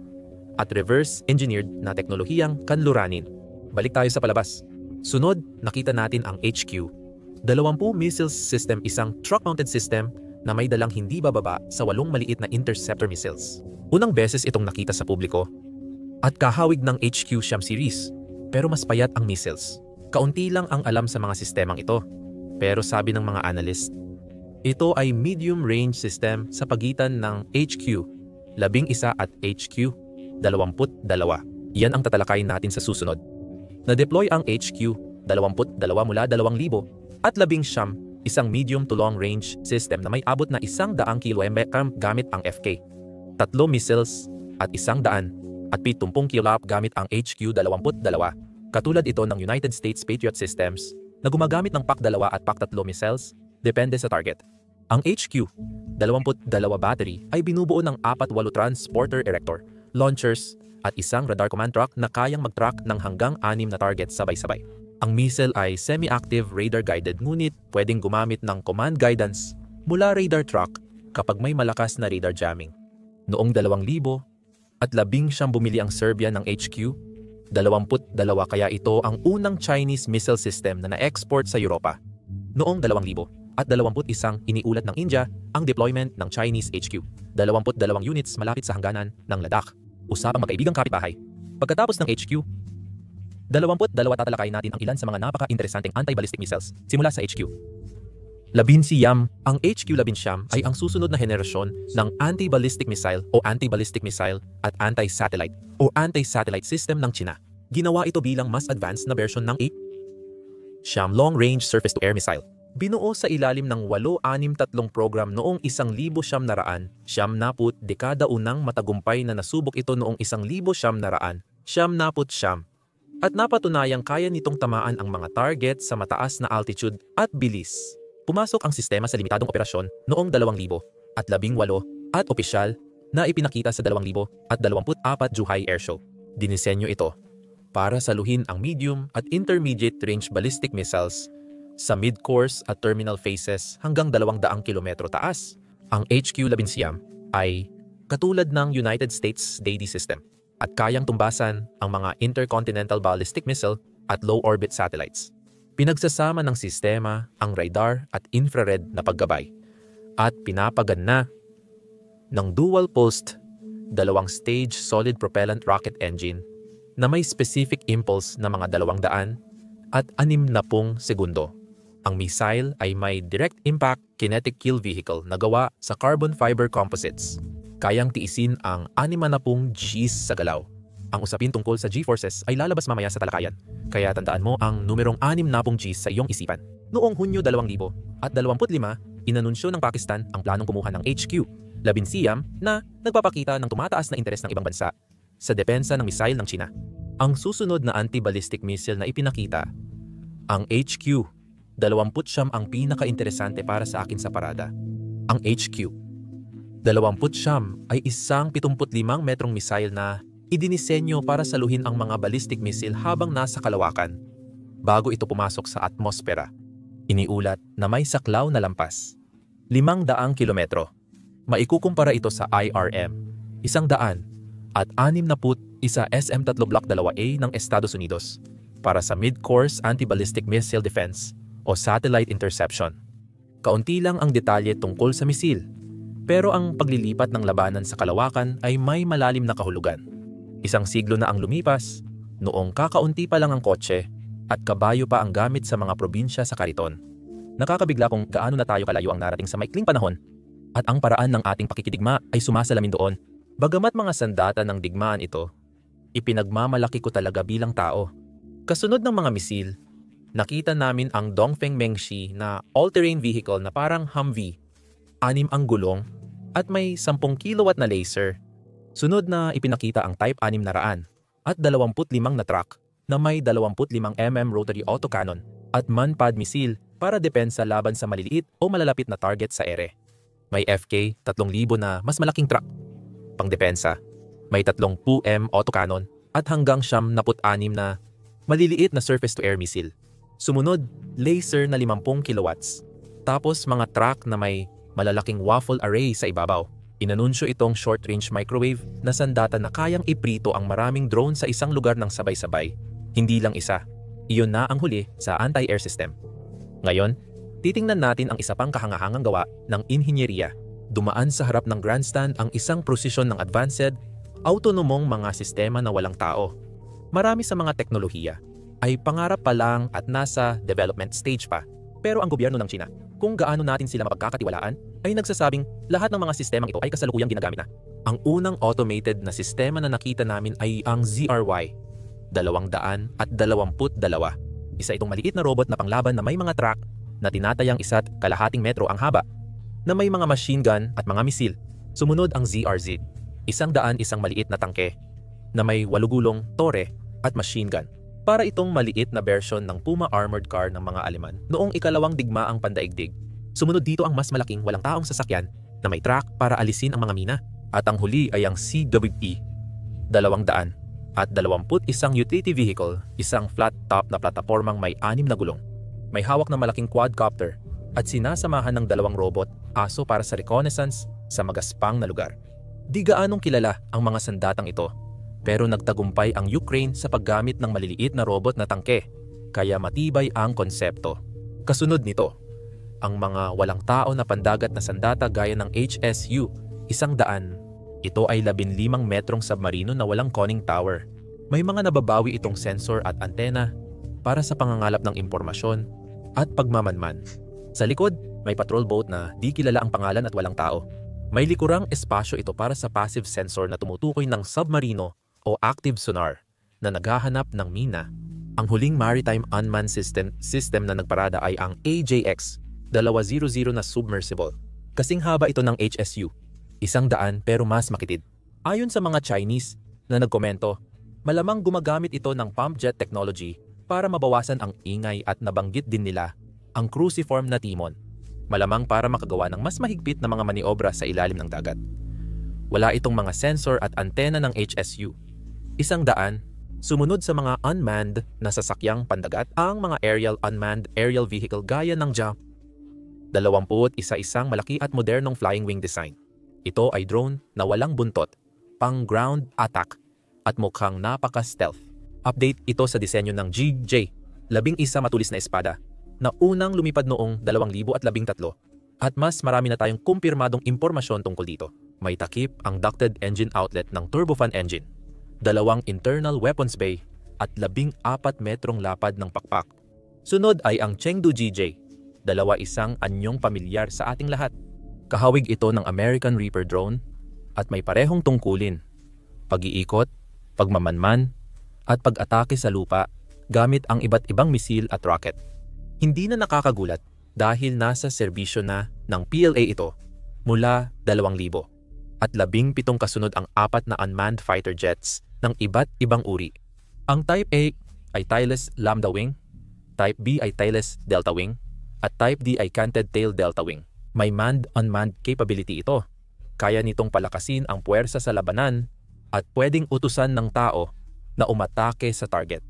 S1: at reverse-engineered na teknolohiyang kanluranin. Balik tayo sa palabas. Sunod, nakita natin ang HQ. 20 missiles system, isang truck-mounted system na may dalang hindi bababa sa 8 maliit na interceptor missiles. Unang beses itong nakita sa publiko at kahawig ng HQ-Shyam series, pero mas payat ang missiles. Kaunti lang ang alam sa mga sistemang ito, pero sabi ng mga analyst, ito ay medium-range system sa pagitan ng HQ-11 at HQ-22. Yan ang tatalakayin natin sa susunod. Na-deploy ang HQ-22 mula 2,000 at 11, isang medium to long-range system na may abot na 100 km gamit ang FK. 3 missiles at 100 at 70 km gamit ang HQ-22. Katulad ito ng United States Patriot Systems na gumagamit ng PAC-2 at PAC-3 missiles, depende sa target. Ang HQ-22 battery ay binubuo ng 4 transporter erector, launchers, at isang radar command truck na kayang mag-track ng hanggang 6 na target sabay-sabay. Ang missile ay semi-active radar-guided ngunit pwedeng gumamit ng command guidance mula radar truck kapag may malakas na radar jamming. Noong 2000 at 11 bumili ang Serbia ng HQ-22 kaya ito ang unang Chinese missile system na na-export sa Europa. Noong 2000 at 21 iniulat ng India ang deployment ng Chinese HQ. 22 units malapit sa hangganan ng Ladakh, usapang magkaibigang kapitbahay. Pagkatapos ng HQ, 22 tatalakayin natin ang ilan sa mga napaka-interesanteng anti-ballistic missiles simula sa HQ. Labinsiyam, ang HQ-11 ay ang susunod na henerasyon ng anti-ballistic missile o anti-ballistic missile at anti-satellite o anti-satellite system ng China. Ginawa ito bilang mas advanced na version ng Xiam Long-Range Surface-to-Air Missile. Binuo sa ilalim ng 863 program noong 1990, dekada unang matagumpay na nasubok ito noong 1999, at napatunayang kaya nitong tamaan ang mga target sa mataas na altitude at bilis. Pumasok ang sistema sa limitadong operasyon noong 2018 at opisyal na ipinakita sa 2024 Zhuhai Airshow. Dinisenyo ito para saluhin ang medium at intermediate range ballistic missiles sa mid-course at terminal phases hanggang 200 kilometro taas. Ang HQ-11 ay katulad ng United States DAD system at kayang tumbasan ang mga intercontinental ballistic missile at low-orbit satellites. Pinagsasama ng sistema ang radar at infrared na paggabay at pinapagana ng dual-pulsed, 2-stage solid propellant rocket engine na may specific impulse na mga 200 at 60 segundo. Ang missile ay may direct impact kinetic kill vehicle na gawa sa carbon fiber composites. Kayang tiisin ang 60 Gs sa galaw. Ang usapin tungkol sa G-forces ay lalabas mamaya sa talakayan, kaya tandaan mo ang numerong 60 Gs sa iyong isipan. Noong Hunyo 2025, inanunsyo ng Pakistan ang planong kumuha ng HQ-11 na nagpapakita ng tumataas na interes ng ibang bansa sa depensa ng missile ng China. Ang susunod na anti-ballistic missile na ipinakita, ang HQ-20 ang pinaka-interesante para sa akin sa parada. Ang HQ-20 ay isang 75 metrong missile na idinisenyo para saluhin ang mga ballistic missile habang nasa kalawakan bago ito pumasok sa atmosfera. Iniulat na may saklaw na lampas, 500 kilometro. Maikukumpara ito sa IRM, 100 at 61 SM-3 Block 2A ng Estados Unidos para sa mid-course anti-ballistic missile defense o satellite interception. Kaunti lang ang detalye tungkol sa misil, pero ang paglilipat ng labanan sa kalawakan ay may malalim na kahulugan. Isang siglo na ang lumipas, noong kakaunti pa lang ang kotse at kabayo pa ang gamit sa mga probinsya sa kariton. Nakakabigla kung gaano na tayo kalayo ang narating sa maikling panahon at ang paraan ng ating pakikidigma ay sumasalamin doon. Bagamat mga sandata ng digmaan ito, ipinagmamalaki ko talaga bilang tao. Kasunod ng mga misil, nakita namin ang Dongfeng Mengshi na all-terrain vehicle na parang Humvee, 6 ang gulong at may 10 kilowatt na laser. Sunod na ipinakita ang Type 600 at 25 na truck na may 25mm rotary autocannon at manpad misil para depensa laban sa maliliit o malalapit na target sa ere. May FK 3000 na mas malaking truck pangdepensa. May 30mm autocannon at hanggang 76 na maliliit na surface-to-air missile. Sumunod, laser na 50 kilowatts. Tapos mga truck na may malalaking waffle array sa ibabaw. Inanunsyo itong short-range microwave na sandata na kayang iprito ang maraming drone sa isang lugar ng sabay-sabay. Hindi lang isa. Iyon na ang huli sa anti-air system. Ngayon, titingnan natin ang isa pang kahangahangang gawa ng inhinyeriya. Dumaan sa harap ng grandstand ang isang prosesyon ng advanced, autonomong mga sistema na walang tao. Marami sa mga teknolohiya ay pangarap pa lang at nasa development stage pa. Pero ang gobyerno ng China, kung gaano natin sila mapagkakatiwalaan, ay nagsasabing lahat ng mga sistemang ito ay kasalukuyang ginagamit na. Ang unang automated na sistema na nakita namin ay ang ZRY 222. Isa itong maliit na robot na panglaban na may mga truck na tinatayang 1.5 metro ang haba, na may mga machine gun at mga misil. Sumunod ang ZRZ, 100 maliit na tangke na may 8 gulong, tore at machine gun. Para itong maliit na version ng Puma armored car ng mga Aleman noong ikalawang digmaang pandaigdig. Sumunod dito ang mas malaking walang taong sasakyan na may truck para alisin ang mga mina. At ang huli ay ang CWE 200 at 21 utility vehicle, isang flat top na platapormang may 6 na gulong. May hawak na malaking quadcopter at sinasamahan ng 2 robot aso para sa reconnaissance sa magaspang na lugar. Di gaanong kilala ang mga sandatang ito, pero nagtagumpay ang Ukraine sa paggamit ng maliliit na robot na tangke, kaya matibay ang konsepto. Kasunod nito, ang mga walang tao na pandagat na sandata gaya ng HSU 100. Ito ay 15 metrong submarino na walang conning tower. May mga nababawi itong sensor at antena para sa pangangalap ng impormasyon at pagmamanman. Sa likod, May patrol boat na di kilala ang pangalan at walang tao. May likurang espasyo ito para sa passive sensor na tumutukoy ng submarino o active sonar na naghahanap ng mina. Ang huling maritime unmanned system na nagparada ay ang AJX-200 na submersible. Kasing haba ito ng HSU, 100 pero mas makitid. Ayon sa mga Chinese na nagkomento, malamang gumagamit ito ng pump jet technology para mabawasan ang ingay at nabanggit din nila ang cruciform na timon. Malamang para makagawa ng mas mahigpit na mga maniobra sa ilalim ng dagat. Wala itong mga sensor at antena ng HSU. 100, sumunod sa mga unmanned na sasakyang pandagat ang mga unmanned aerial vehicle gaya ng JAM. 20, isang malaki at modernong flying wing design. Ito ay drone na walang buntot, pang ground attack at mukhang napaka-stealth. Update ito sa disenyo ng GJ, 11 matulis na espada, na unang lumipad noong 2013 at mas marami na tayong kumpirmadong impormasyon tungkol dito. May takip ang ducted engine outlet ng turbofan engine, 2 internal weapons bay at 14 metrong lapad ng pakpak. Sunod ay ang Chengdu GJ, isang anyong pamilyar sa ating lahat. Kahawig ito ng American Reaper drone at may parehong tungkulin: pag-iikot, pagmamanman, at pag-atake sa lupa gamit ang iba't ibang misil at rocket. Hindi na nakakagulat dahil nasa serbisyo na ng PLA ito mula 2000 at 17 kasunod ang 4 na unmanned fighter jets ng iba't ibang uri. Ang Type A ay tailless lambda wing, Type B ay tailless delta wing, at Type D ay canted tail delta wing. May manned-unmanned capability ito. Kaya nitong palakasin ang puwersa sa labanan at pwedeng utusan ng tao na umatake sa target.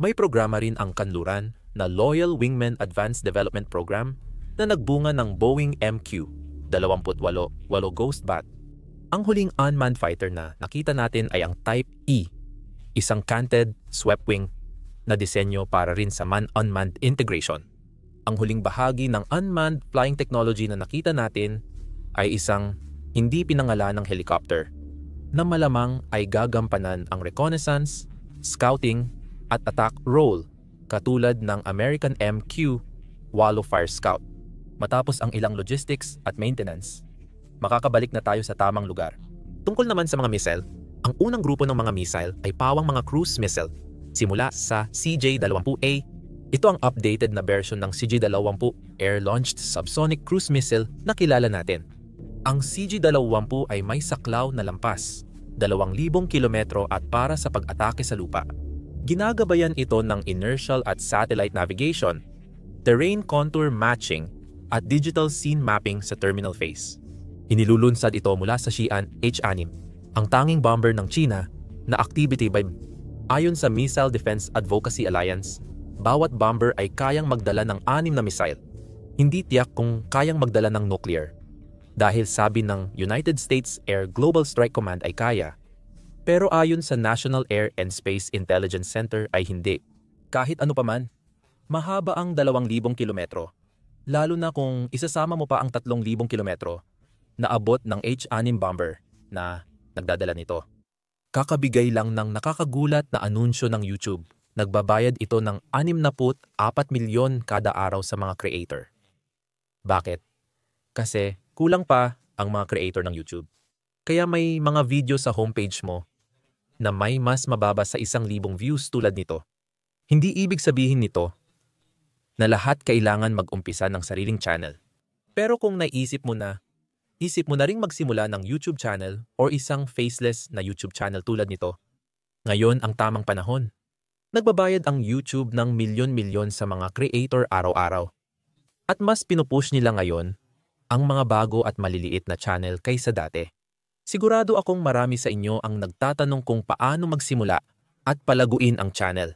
S1: May programa rin ang kanluran na Loyal Wingman Advanced Development Program na nagbunga ng Boeing MQ-28 Ghost Bat. Ang huling unmanned fighter na nakita natin ay ang Type E, isang canted swept wing na disenyo para rin sa man-unmanned integration. Ang huling bahagi ng unmanned flying technology na nakita natin ay isang hindi pinangalanang helicopter na malamang ay gagampanan ang reconnaissance, scouting at attack role katulad ng American MQ-8 Fire Scout. Matapos ang ilang logistics at maintenance, makakabalik na tayo sa tamang lugar. Tungkol naman sa mga missile, ang unang grupo ng mga missile ay pawang mga cruise missile simula sa CJ-20A. Ito ang updated na version ng CJ-20 air-launched subsonic cruise missile na kilala natin. Ang CJ-20 ay may saklaw na lampas, 2,000 kilometro at para sa pag-atake sa lupa. Ginagabayan ito ng inertial at satellite navigation, terrain contour matching, at digital scene mapping sa terminal phase. Inilulunsad ito mula sa Xi'an H-6, ang tanging bomber ng China na activity by. Ayon sa Missile Defense Advocacy Alliance, bawat bomber ay kayang magdala ng 6 na missile. Hindi tiyak kung kayang magdala ng nuclear. Dahil sabi ng United States Air Global Strike Command ay kaya, pero ayon sa National Air and Space Intelligence Center ay hindi. Kahit ano paman, mahaba ang 2,000 kilometro, lalo na kung isasama mo pa ang 3,000 kilometro na abot ng H-6 bomber na nagdadala nito. Kakabigay lang ng nakakagulat na anunsyo ng YouTube. Nagbabayad ito ng 64 milyon kada araw sa mga creator. Bakit? Kasi kulang pa ang mga creator ng YouTube. Kaya may mga video sa homepage mo na may mas mababa sa 1,000 views tulad nito. Hindi ibig sabihin nito na lahat kailangan mag-umpisa ng sariling channel. Pero kung naisip mo na ring magsimula ng YouTube channel o isang faceless na YouTube channel tulad nito, ngayon ang tamang panahon. Nagbabayad ang YouTube ng milyon-milyon sa mga creator araw-araw. At mas pinupush nila ngayon ang mga bago at maliliit na channel kaysa dati. Sigurado akong marami sa inyo ang nagtatanong kung paano magsimula at palaguin ang channel.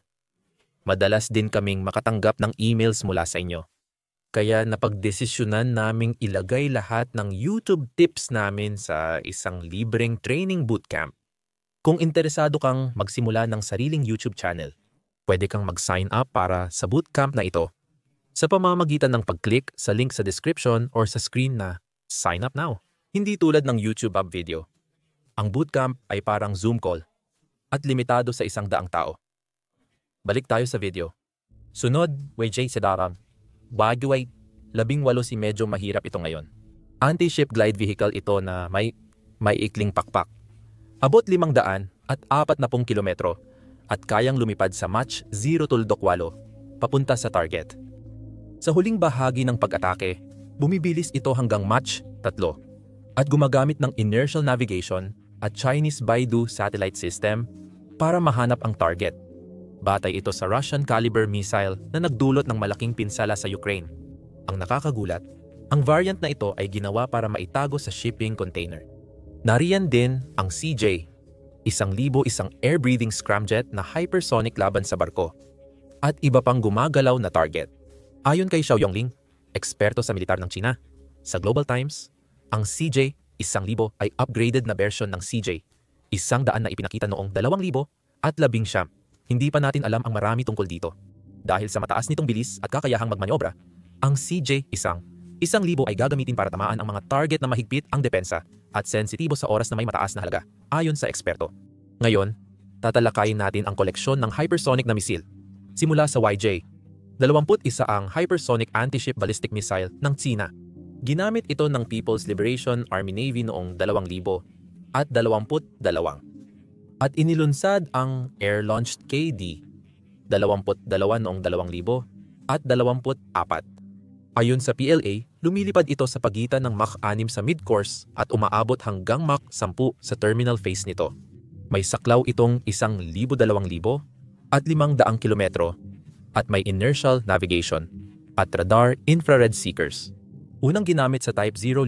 S1: Madalas din kaming makatanggap ng emails mula sa inyo. Kaya napagdesisyonan naming ilagay lahat ng YouTube tips namin sa isang libreng training bootcamp. Kung interesado kang magsimula ng sariling YouTube channel, pwede kang mag-sign up para sa bootcamp na ito sa pamamagitan ng pag-click sa link sa description or sa screen na Sign Up Now. Hindi tulad ng YouTube app video. Ang bootcamp ay parang Zoom call at limitado sa 100 tao. Balik tayo sa video. Sunod, Wei Jay Sedaram. Baguay 18 si medyo mahirap ito ngayon. Anti-ship glide vehicle ito na may ikling pakpak. Abot 500 at 40 kilometro at kayang lumipad sa Mach 0.8 papunta sa target. Sa huling bahagi ng pag-atake, bumibilis ito hanggang Mach 3 at gumagamit ng inertial navigation at Chinese Baidu satellite system para mahanap ang target. Batay ito sa Russian caliber missile na nagdulot ng malaking pinsala sa Ukraine. Ang nakakagulat, ang variant na ito ay ginawa para maitago sa shipping container. Nariyan din ang CJ, 1,001 air-breathing scramjet na hypersonic laban sa barko, at iba pang gumagalaw na target. Ayon kay Xiao Yongling, eksperto sa militar ng China, sa Global Times, ang CJ 1,000 ay upgraded na version ng CJ 100 na ipinakita noong 2019. Hindi pa natin alam ang marami tungkol dito. Dahil sa mataas nitong bilis at kakayahang magmanyobra, ang CJ 1,000 ay gagamitin para tamaan ang mga target na mahigpit ang depensa at sensitibo sa oras na may mataas na halaga, ayon sa eksperto. Ngayon, tatalakayin natin ang koleksyon ng hypersonic na misil. Simula sa YJ, 21 ang hypersonic anti-ship ballistic missile ng China. Ginamit ito ng People's Liberation Army Navy noong 2000 at 22. At inilunsad ang air-launched KD, 22 noong 2000 at 24. Ayon sa PLA, lumilipad ito sa pagitan ng Mach 6 sa mid-course at umaabot hanggang Mach 10 sa terminal phase nito. May saklaw itong 1,200 at 500 kilometro at may inertial navigation at radar infrared seekers. Unang ginamit sa Type 055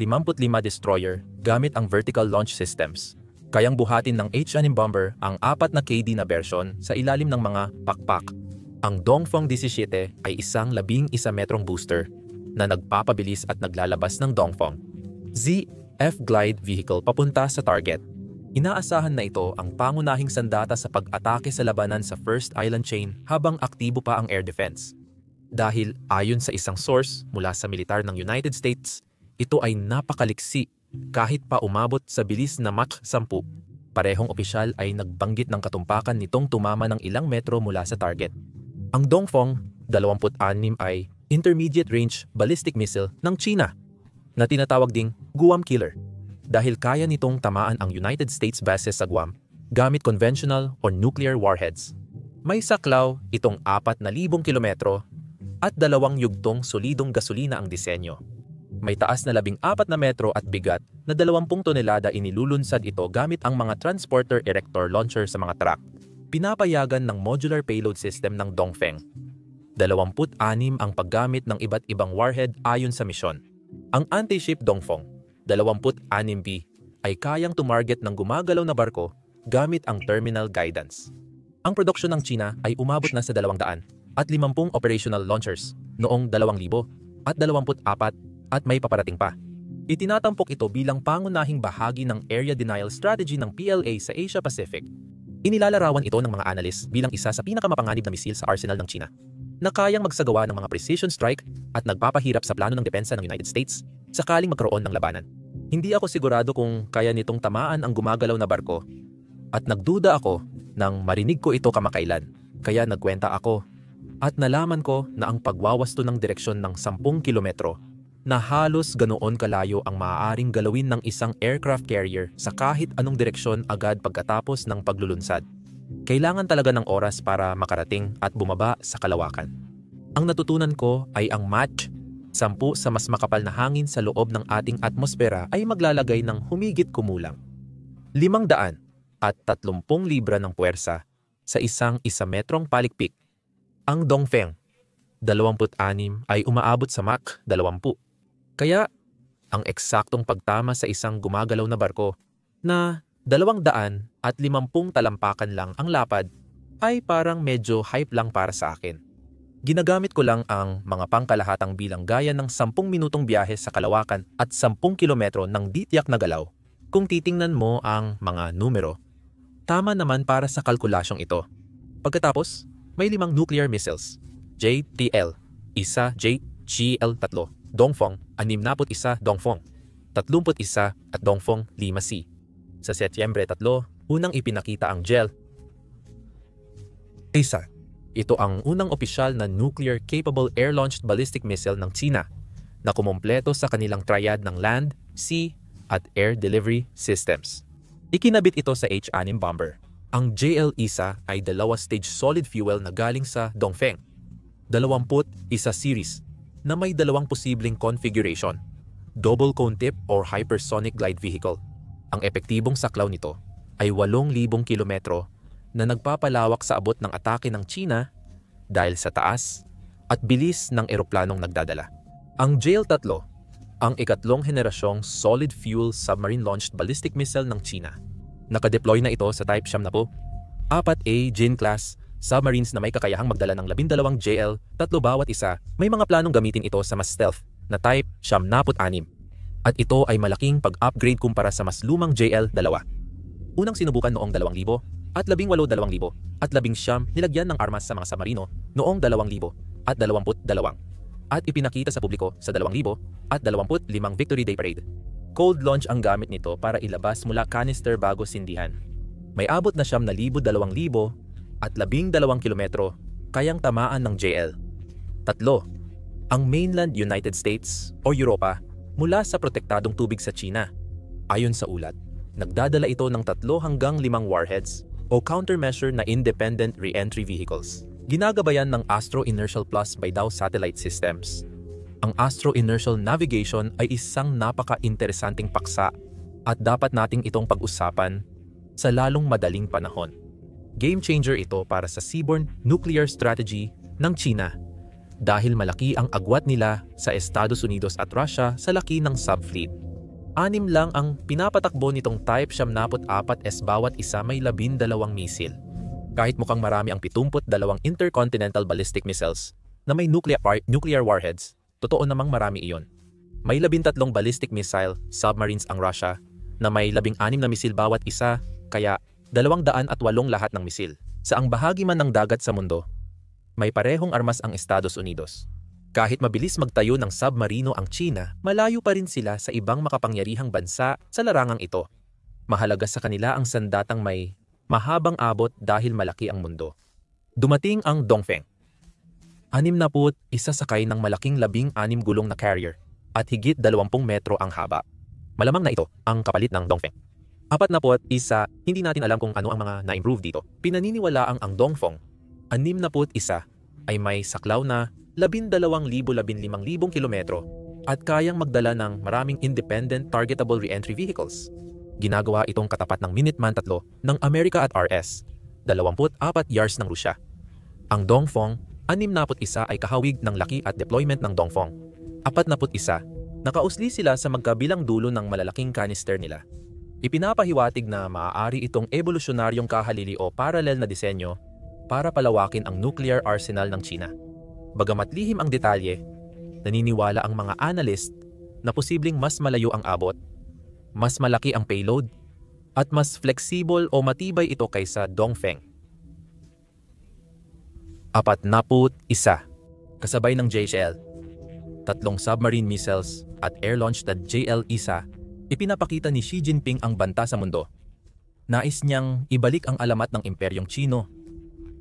S1: destroyer gamit ang vertical launch systems. Kayang buhatin ng H-6 bomber ang 4 na KD na version sa ilalim ng mga pakpak. Ang Dongfeng 17 ay isang 11 metrong booster na nagpapabilis at naglalabas ng Dongfeng ZF glide vehicle papunta sa target. Inaasahan na ito ang pangunahing sandata sa pag-atake sa labanan sa First Island Chain habang aktibo pa ang air defense. Dahil ayon sa isang source mula sa militar ng United States, ito ay napakaliksi kahit pa umabot sa bilis na Mach 10. Parehong opisyal ay nagbanggit ng katumpakan nitong tumama ng ilang metro mula sa target. Ang Dongfeng 26 ay intermediate range ballistic missile ng China na tinatawag ding Guam Killer dahil kaya nitong tamaan ang United States bases sa Guam gamit conventional or nuclear warheads. May saklaw itong 4,000 kilometro at 2 yugtong solidong gasolina ang disenyo. May taas na 14 na metro at bigat na 20 tonelada inilulunsad ito gamit ang mga transporter erector launcher sa mga truck. Pinapayagan ng modular payload system ng Dongfeng. 26 ang paggamit ng iba't ibang warhead ayon sa misyon. Ang anti-ship Dongfeng 26B ay kayang tumarget ng gumagalaw na barko gamit ang terminal guidance. Ang produksyon ng China ay umabot na sa 200 at 50 operational launchers noong 2000 at 24 at may paparating pa. Itinatampok ito bilang pangunahing bahagi ng area denial strategy ng PLA sa Asia Pacific. Inilalarawan ito ng mga analyst bilang isa sa pinakamapanganib na misil sa arsenal ng China, na kayang magsagawa ng mga precision strike at nagpapahirap sa plano ng depensa ng United States sakaling magkaroon ng labanan. Hindi ako sigurado kung kaya nitong tamaan ang gumagalaw na barko at nagduda ako nang marinig ko ito kamakailan, kaya nagkwenta ako at nalaman ko na ang pagwawasto ng direksyon ng 10 kilometro na halos ganoon kalayo ang maaaring galawin ng isang aircraft carrier sa kahit anong direksyon agad pagkatapos ng paglulunsad. Kailangan talaga ng oras para makarating at bumaba sa kalawakan. Ang natutunan ko ay ang Mach 10 sa mas makapal na hangin sa loob ng ating atmosfera ay maglalagay ng humigit kumulang 500 at 30 libra ng puwersa sa isang 1 metrong palikpik. Ang Dongfeng 26 ay umaabot sa Mach 20. Kaya, ang eksaktong pagtama sa isang gumagalaw na barko na 200 at 50 talampakan lang ang lapad ay parang medyo hype lang para sa akin. Ginagamit ko lang ang mga pangkalahatang bilang gaya ng 10 minutong biyahe sa kalawakan at 10 kilometro ng di-tiyak na galaw. Kung titingnan mo ang mga numero, tama naman para sa kalkulasyong ito. Pagkatapos, may 5 nuclear missiles, JTL, isa JGL-3, Dongfeng, 61 Dongfeng, 31 at Dongfeng 5C. Sa Setyembre 3, unang ipinakita ang JEL. Ito ang unang opisyal na nuclear-capable air-launched ballistic missile ng China na kumompleto sa kanilang triad ng land, sea, at air delivery systems. Ikinabit ito sa H-6 bomber. Ang JL-1 ay dalawa-stage solid fuel na galing sa Dongfeng. 21 series na may dalawang posibleng configuration, double cone tip or hypersonic glide vehicle. Ang epektibong saklaw nito ay 8,000 kilometro na nagpapalawak sa abot ng atake ng China dahil sa taas at bilis ng eroplanong nagdadala. Ang JL-3, ang ikatlong henerasyong solid fuel submarine-launched ballistic missile ng China. Nakadeploy na ito sa Type 70, 4A Jin-class submarines na may kakayahang magdala ng 12 JL-3 bawat isa. May mga planong gamitin ito sa mas stealth na Type 76. At ito ay malaking pag-upgrade kumpara sa mas lumang JL-2. Unang sinubukan noong 2000 at 18,2000 at 19 nilagyan ng armas sa mga submarino noong 2022 at ipinakita sa publiko sa 2025 Victory Day Parade. Cold launch ang gamit nito para ilabas mula canister bago sindihan. May abot na 9,200 at 12 kilometro kayang tamaan ng JL. 3. Ang mainland United States o Europa mula sa protektadong tubig sa China. Ayon sa ulat, nagdadala ito ng 3 hanggang 5 warheads o countermeasure na independent re-entry vehicles. Ginagabayan ng Astro Inertial Plus by Dow Satellite Systems. Ang Astro Inertial Navigation ay isang napaka-interesanting paksa at dapat nating itong pag-usapan sa lalong madaling panahon. Game changer ito para sa seaborne nuclear strategy ng China dahil malaki ang agwat nila sa Estados Unidos at Russia sa laki ng subfleet. 6 lang ang pinapatakbo nitong Type 74S bawat isa may 12 misil. Kahit mukhang marami ang 72 intercontinental ballistic missiles na may nuclear warheads, totoo namang marami iyon. May 13 ballistic missile submarines ang Russia na may 16 na misil bawat isa, kaya 208 lahat ng misil. Sa ang bahagi man ng dagat sa mundo, may parehong armas ang Estados Unidos. Kahit mabilis magtayo ng submarino ang China, malayo pa rin sila sa ibang makapangyarihang bansa sa larangang ito. Mahalaga sa kanila ang sandatang may mahabang abot dahil malaki ang mundo. Dumating ang Dongfeng. 61 sakay ng malaking 16 gulong na carrier at higit 20 metro ang haba. Malamang na ito ang kapalit ng Dongfeng. 41, hindi natin alam kung ano ang mga na-improve dito. Pinaniniwalaang ang Dongfeng 61 ay may saklaw na 12,000-15,000 kilometro at kayang magdala ng maraming independent targetable re-entry vehicles. Ginagawa itong katapat ng Minuteman III ng Amerika at RS, 24 YARS ng Rusya. Ang Dongfeng 61 ay kahawig ng laki at deployment ng Dongfeng 41. Nakausli sila sa magkabilang dulo ng malalaking canister nila. Ipinapahiwatig na maaari itong evolusyonaryong kahalili o parallel na disenyo para palawakin ang nuclear arsenal ng China. Bagamat lihim ang detalye, naniniwala ang mga analyst na posibleng mas malayo ang abot, mas malaki ang payload, at mas flexible o matibay ito kaysa Dongfeng. 41. Kasabay ng JL, 3 submarine missiles at air-launched na JL-1, ipinapakita ni Xi Jinping ang banta sa mundo. Nais niyang ibalik ang alamat ng Imperyong Chino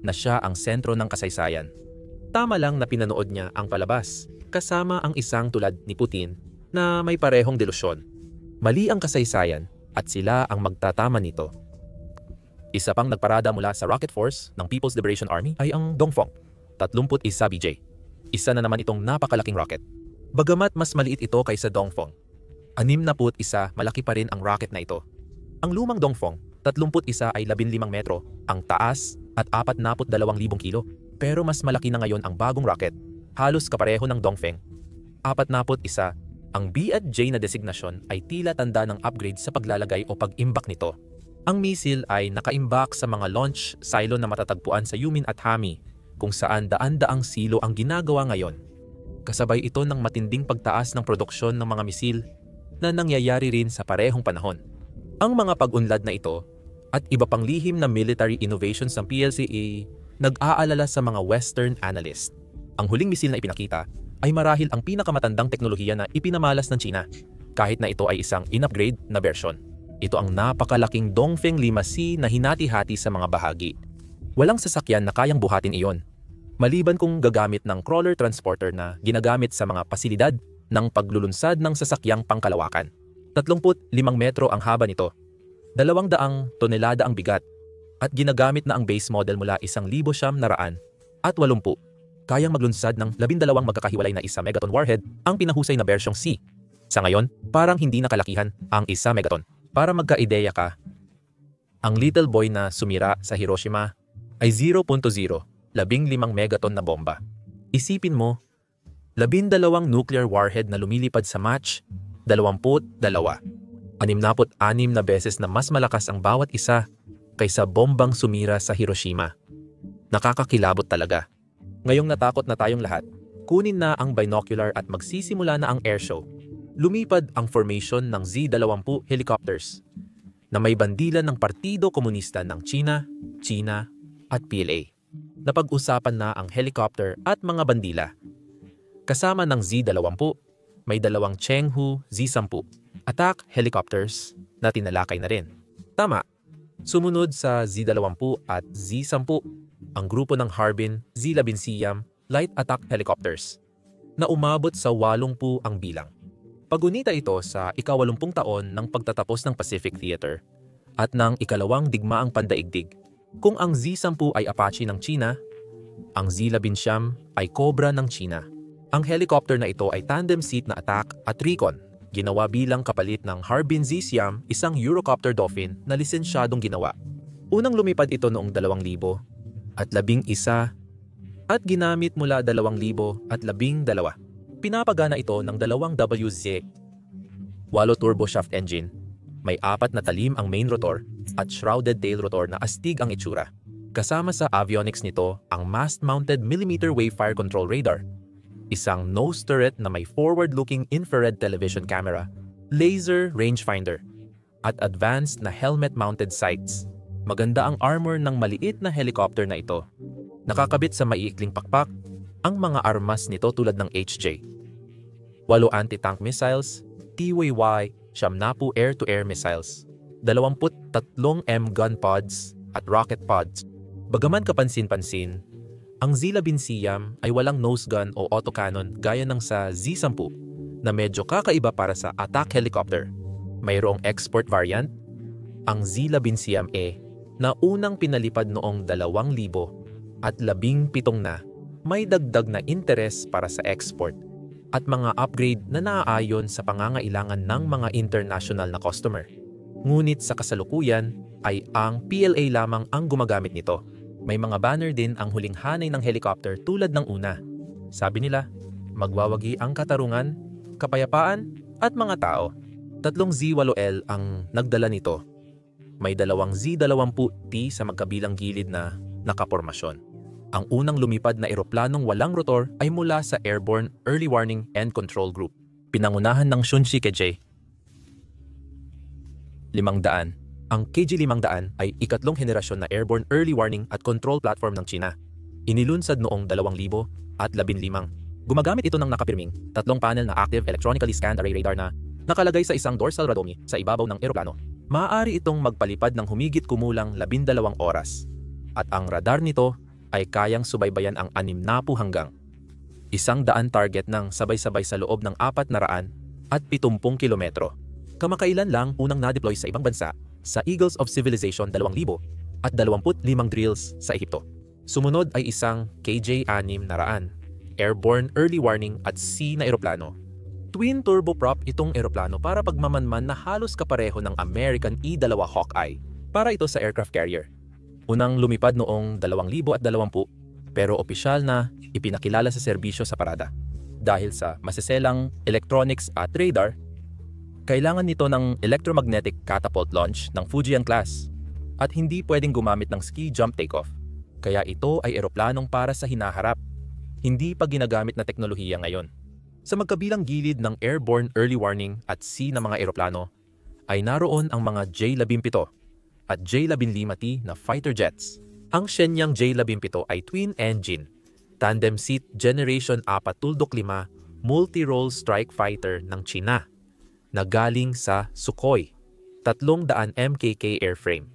S1: na siya ang sentro ng kasaysayan. Tama lang na pinanood niya ang palabas kasama ang isang tulad ni Putin na may parehong delusyon. Mali ang kasaysayan at sila ang magtatama nito. Isa pang nagparada mula sa Rocket Force ng People's Liberation Army ay ang Dongfeng 31 BJ. Isa na naman itong napakalaking rocket. Bagamat mas maliit ito kaysa Dongfeng 61, malaki pa rin ang rocket na ito. Ang lumang Dongfeng 31 ay 15 metro ang taas at 42,000 kilo. Pero mas malaki na ngayon ang bagong rocket. Halos kapareho ng Dongfeng 41. Ang B at J na designasyon ay tila tanda ng upgrade sa paglalagay o pag-imbak nito. Ang misil ay nakaimbak sa mga launch silo na matatagpuan sa Yumin at Hami, kung saan daan-daang silo ang ginagawa ngayon. Kasabay ito ng matinding pagtaas ng produksyon ng mga misil na nangyayari rin sa parehong panahon. Ang mga pag-unlad na ito at iba pang lihim na military innovations ng PLCA nag-aalala sa mga Western analyst. Ang huling misil na ipinakita ay marahil ang pinakamatandang teknolohiya na ipinamalas ng China, kahit na ito ay isang in-upgrade na version. Ito ang napakalaking Dongfeng 5C na hinati-hati sa mga bahagi. Walang sasakyan na kayang buhatin iyon, maliban kung gagamit ng crawler transporter na ginagamit sa mga pasilidad ng paglulunsad ng sasakyang pangkalawakan. 35 metro ang haba nito, 200 tonelada ang bigat, at ginagamit na ang base model mula 1,980 at 80. Kayang maglunsad ng 12 magkakahiwalay na 1 megaton warhead ang pinahusay na bersyong C. Sa ngayon, parang hindi nakalakihan ang 1 megaton. Para magka-ideya ka, ang little boy na sumira sa Hiroshima ay 0.0, 15 megaton na bomba. Isipin mo, 12 nuclear warhead na lumilipad sa Mach 22, 66 na beses na mas malakas ang bawat isa kaysa bombang sumira sa Hiroshima. Nakakakilabot talaga. Ngayong natakot na tayong lahat, kunin na ang binocular at magsisimula na ang airshow. Lumipad ang formation ng Z-20 helicopters na may bandilan ng Partido Komunista ng China at PLA. Napag-usapan na ang helicopter at mga bandila. Kasama ng Z-20, may 2 Chenghu Z-10 attack helicopters na tinalakay na rin. Tama, sumunod sa Z-20 at Z-10 ang grupo ng Harbin Z-11 Siam light attack helicopters na umabot sa 80 ang bilang. Pagunita ito sa ika-80 taon ng pagtatapos ng Pacific Theater at ng ikalawang digmaang pandaigdig. Kung ang Z-10 ay Apache ng China, ang Z-11 Siam ay Cobra ng China. Ang helicopter na ito ay tandem seat na attack at recon, ginawa bilang kapalit ng Harbin Z-Siam, isang Eurocopter Dolphin na lisensyadong ginawa. Unang lumipad ito noong 2011 at ginamit mula 2012. Pinapagana ito ng 2 WZ 8 turboshaft engine. May 4 na talim ang main rotor at shrouded tail rotor na astig ang itsura. Kasama sa avionics nito ang mast-mounted millimeter wave fire control radar, isang nose turret na may forward-looking infrared television camera, laser rangefinder, at advanced na helmet-mounted sights. Maganda ang armor ng maliit na helicopter na ito. Nakakabit sa maiikling pakpak ang mga armas nito tulad ng HJ, 8 anti-tank missiles, TYY, 70 air-to-air missiles, 23 M gun pods at rocket pods. Bagaman kapansin-pansin, ang Z-11 Siam ay walang nose gun o autocannon gaya ng sa Z-10 na medyo kakaiba para sa attack helicopter. Mayroong export variant, ang Z-11 Siam E, na unang pinalipad noong 2017 na may dagdag na interes para sa export at mga upgrade na naaayon sa pangangailangan ng mga international na customer. Ngunit sa kasalukuyan ay ang PLA lamang ang gumagamit nito. May mga banner din ang huling hanay ng helicopter tulad ng una. Sabi nila, magwawagi ang katarungan, kapayapaan at mga tao. 3 Z-8L ang nagdala nito. May 2 Z-20T sa magkabilang gilid na nakapormasyon. Ang unang lumipad na eroplanong walang rotor ay mula sa Airborne Early Warning and Control Group, pinangunahan ng Shunshikeje 500. Ang KG-500 ay ikatlong henerasyon na Airborne Early Warning at Control platform ng China. Inilunsad noong 2015. Gumagamit ito ng nakapirming 3 panel na active electronically scanned array radar na nakalagay sa isang dorsal radome sa ibabaw ng eroplano. Maaari itong magpalipad ng humigit kumulang 12 oras. At ang radar nito ay kayang subaybayan ang 60 hanggang 100 target ng sabay-sabay sa loob ng 470 kilometro. Kamakailan lang unang na-deploy sa ibang bansa sa Eagles of Civilization 2000 at 25 drills sa Ehipto. Sumunod ay isang KJ-600 Airborne Early Warning at C na eroplano. Twin turboprop itong eroplano para pagmamanman na halos kapareho ng American E-2 Hawkeye para ito sa aircraft carrier. Unang lumipad noong 2020 pero opisyal na ipinakilala sa serbisyo sa parada. Dahil sa masiselang electronics at radar, kailangan nito ng electromagnetic catapult launch ng Fujian class at hindi pwedeng gumamit ng ski jump takeoff. Kaya ito ay eroplanong para sa hinaharap, hindi pa ginagamit na teknolohiya ngayon. Sa magkabilang gilid ng Airborne Early Warning at C na mga eroplano ay naroon ang mga J-17 at J-15T na fighter jets. Ang Shenyang J-17 ay twin-engine, tandem seat Generation 4.5 multi-role strike fighter ng China na galing sa Sukhoi 300 MKK airframe.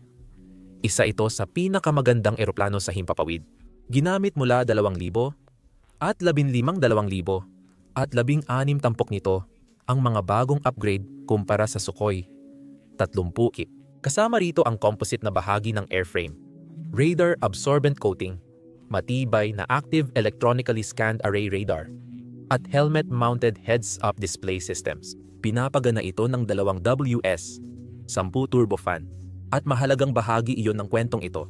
S1: Isa ito sa pinakamagandang eroplano sa himpapawid. Ginamit mula 2000 at 15,200 At 16 tampok nito ang mga bagong upgrade kumpara sa Sukhoi 30. Kasama rito ang composite na bahagi ng airframe, radar absorbent coating, matibay na active electronically scanned array radar, at helmet-mounted heads-up display systems. Pinapagana ito ng 2 WS-10 turbofan at mahalagang bahagi iyon ng kwentong ito.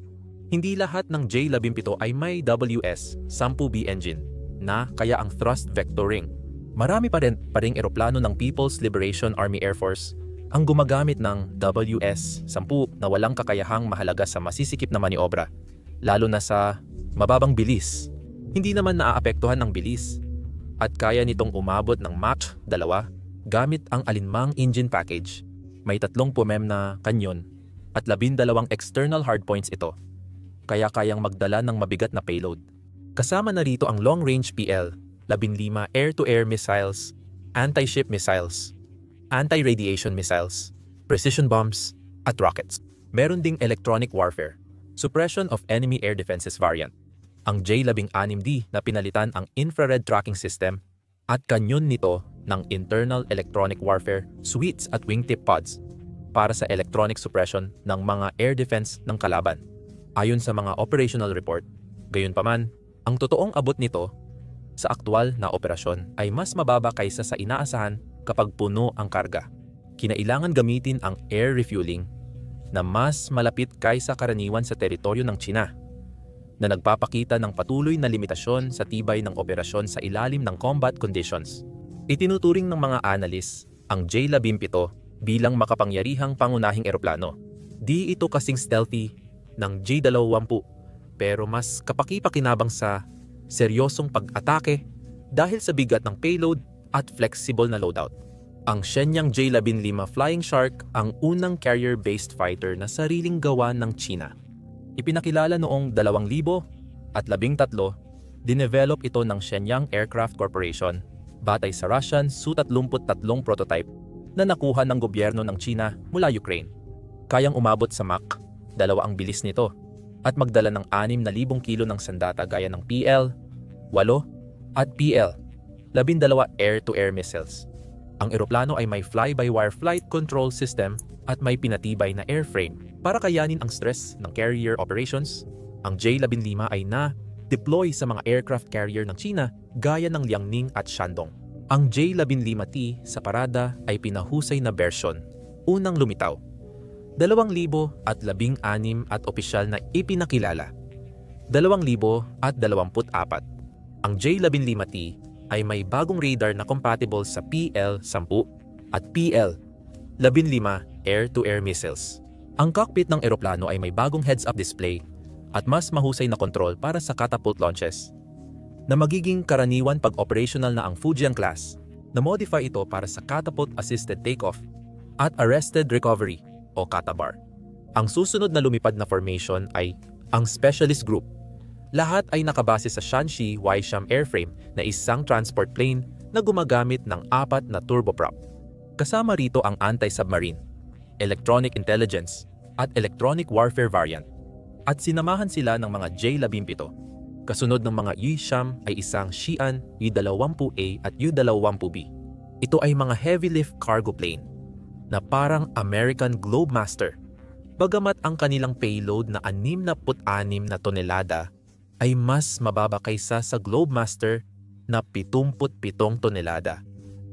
S1: Hindi lahat ng J-17 ay may WS-10B engine na kaya ang thrust vectoring. Marami pa ring eroplano ng People's Liberation Army Air Force ang gumagamit ng WS-10 na walang kakayahang mahalaga sa masisikip na maniobra, lalo na sa mababang bilis. Hindi naman naaapektuhan ng bilis at kaya nitong umabot ng Mach 2 gamit ang alinmang engine package. May 3 pumem na kanyon at 12 external hardpoints ito, kaya kayang magdala ng mabigat na payload. Kasama na rito ang long-range PL-15 air-to-air missiles, anti-ship missiles, anti-radiation missiles, precision bombs, at rockets. Meron ding electronic warfare, suppression of enemy air defenses variant, ang J-16D na pinalitan ang infrared tracking system at kanyon nito ng internal electronic warfare suites at wingtip pods para sa electronic suppression ng mga air defense ng kalaban. Ayon sa mga operational report, gayunpaman, ang totoong abot nito sa aktwal na operasyon ay mas mababa kaysa sa inaasahan kapag puno ang karga. Kinailangan gamitin ang air refueling na mas malapit kaysa karaniwan sa teritoryo ng China, na nagpapakita ng patuloy na limitasyon sa tibay ng operasyon sa ilalim ng combat conditions. Itinuturing ng mga analyst ang J-17 bilang makapangyarihang pangunahing eroplano. Di ito kasing stealthy ng J-20 pero mas kapaki-pakinabang sa seryosong pag-atake dahil sa bigat ng payload at flexible na loadout. Ang Shenyang J-15 Flying Shark ang unang carrier-based fighter na sariling gawa ng China. Ipinakilala noong 2013, dinevelop ito ng Shenyang Aircraft Corporation batay sa Russian Su-33 prototype na nakuha ng gobyerno ng China mula Ukraine. Kayang umabot sa Mach 2 ang bilis nito at magdala ng 6,000 kilo ng sandata gaya ng PL-8 at PL-12 air-to-air missiles. Ang eroplano ay may fly-by-wire flight control system at may pinatibay na airframe para kayanin ang stress ng carrier operations. Ang J-15 ay na-deploy sa mga aircraft carrier ng China gaya ng Liaoning at Shandong. Ang J-15T sa parada ay pinahusay na bersyon, unang lumitaw. 2016 at opisyal na ipinakilala. 2024. Ang J-15T ay may bagong radar na compatible sa PL-10 at PL-15 air-to-air missiles. Ang cockpit ng eroplano ay may bagong heads-up display at mas mahusay na kontrol para sa catapult launches, na magiging karaniwan pag operational na ang Fujian class. Na-modify ito para sa catapult-assisted takeoff at arrested recovery o CATABAR. Ang susunod na lumipad na formation ay ang Specialist Group. Lahat ay nakabase sa Shanxi Weisham airframe na isang transport plane na gumagamit ng 4 na turboprop. Kasama rito ang anti-submarine, electronic intelligence, at electronic warfare variant. At sinamahan sila ng mga J-17. Kasunod ng mga Yusham ay isang Xi'an U-20A at U-20B. Ito ay mga heavy lift cargo plane na parang American Globemaster. Bagamat ang kanilang payload na 66 na tonelada ay mas mababa kaysa sa Globemaster na 77 tonelada.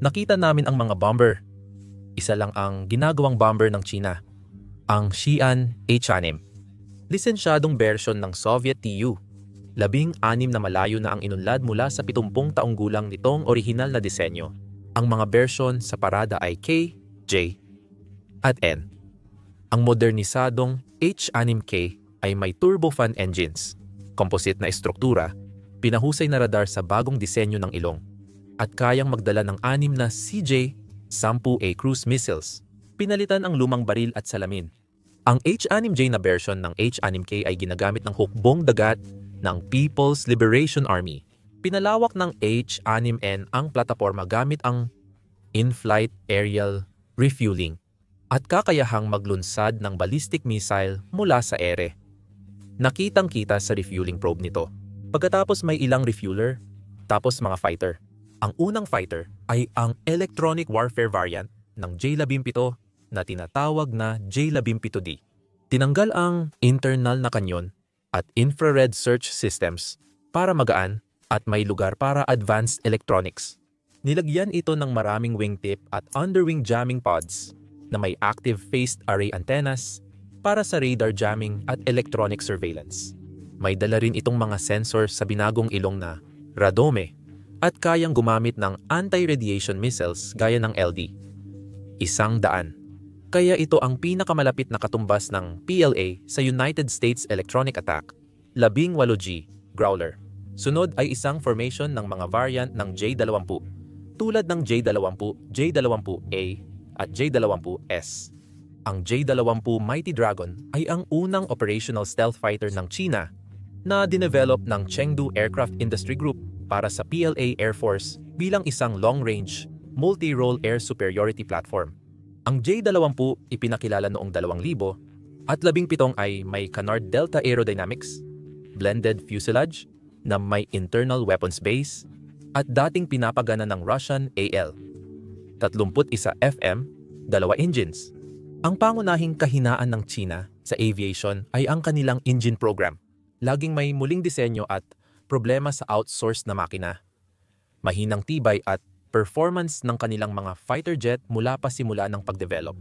S1: Nakita namin ang mga bomber. Isa lang ang ginagawang bomber ng China, ang Xi'an H-6. Lisensyadong version ng Soviet Tu. 16 na malayo na ang inunlad mula sa 70 taong gulang nitong orihinal na disenyo. Ang mga version sa parada ay K, J, at N. Ang modernisadong H-6K ay may turbofan engines, composite na estruktura, pinahusay na radar sa bagong disenyo ng ilong, at kayang magdala ng 6 na CJ-10A cruise missiles. Pinalitan ang lumang baril at salamin. Ang H-6J na version ng H-6K ay ginagamit ng hukbong dagat ng People's Liberation Army. Pinalawak ng H-6N ang plataporma gamit ang in-flight aerial refueling at kakayahang maglunsad ng ballistic missile mula sa ere. Nakitang-kita sa refueling probe nito. Pagkatapos may ilang refueler, tapos mga fighter. Ang unang fighter ay ang electronic warfare variant ng J-17 na tinatawag na J-17D. Tinanggal ang internal na kanyon at infrared search systems para magaan at may lugar para advanced electronics. Nilagyan ito ng maraming wingtip at underwing jamming pods na may active phased array antennas para sa radar jamming at electronic surveillance. May dala rin itong mga sensor sa binagong ilong na radome at kayang gumamit ng anti-radiation missiles gaya ng LD. 100. Kaya ito ang pinakamalapit na katumbas ng PLA sa United States Electronic Attack, 18G Growler. Sunod ay isang formation ng mga variant ng J-20, tulad ng J-20, J-20A at J-20S. Ang J-20 Mighty Dragon ay ang unang operational stealth fighter ng China na dinevelop ng Chengdu Aircraft Industry Group para sa PLA Air Force bilang isang long-range, multi-role air superiority platform. Ang J-20 ipinakilala noong 2000 at 17 ay may Canard Delta Aerodynamics, blended fuselage na may internal weapons base at dating pinapagana ng Russian AL. 31 FM, 2 engines. Ang pangunahing kahinaan ng China sa aviation ay ang kanilang engine program. Laging may muling disenyo at problema sa outsourced na makina. Mahinang tibay at performance ng kanilang mga fighter jet mula pa simula ng pagdevelop.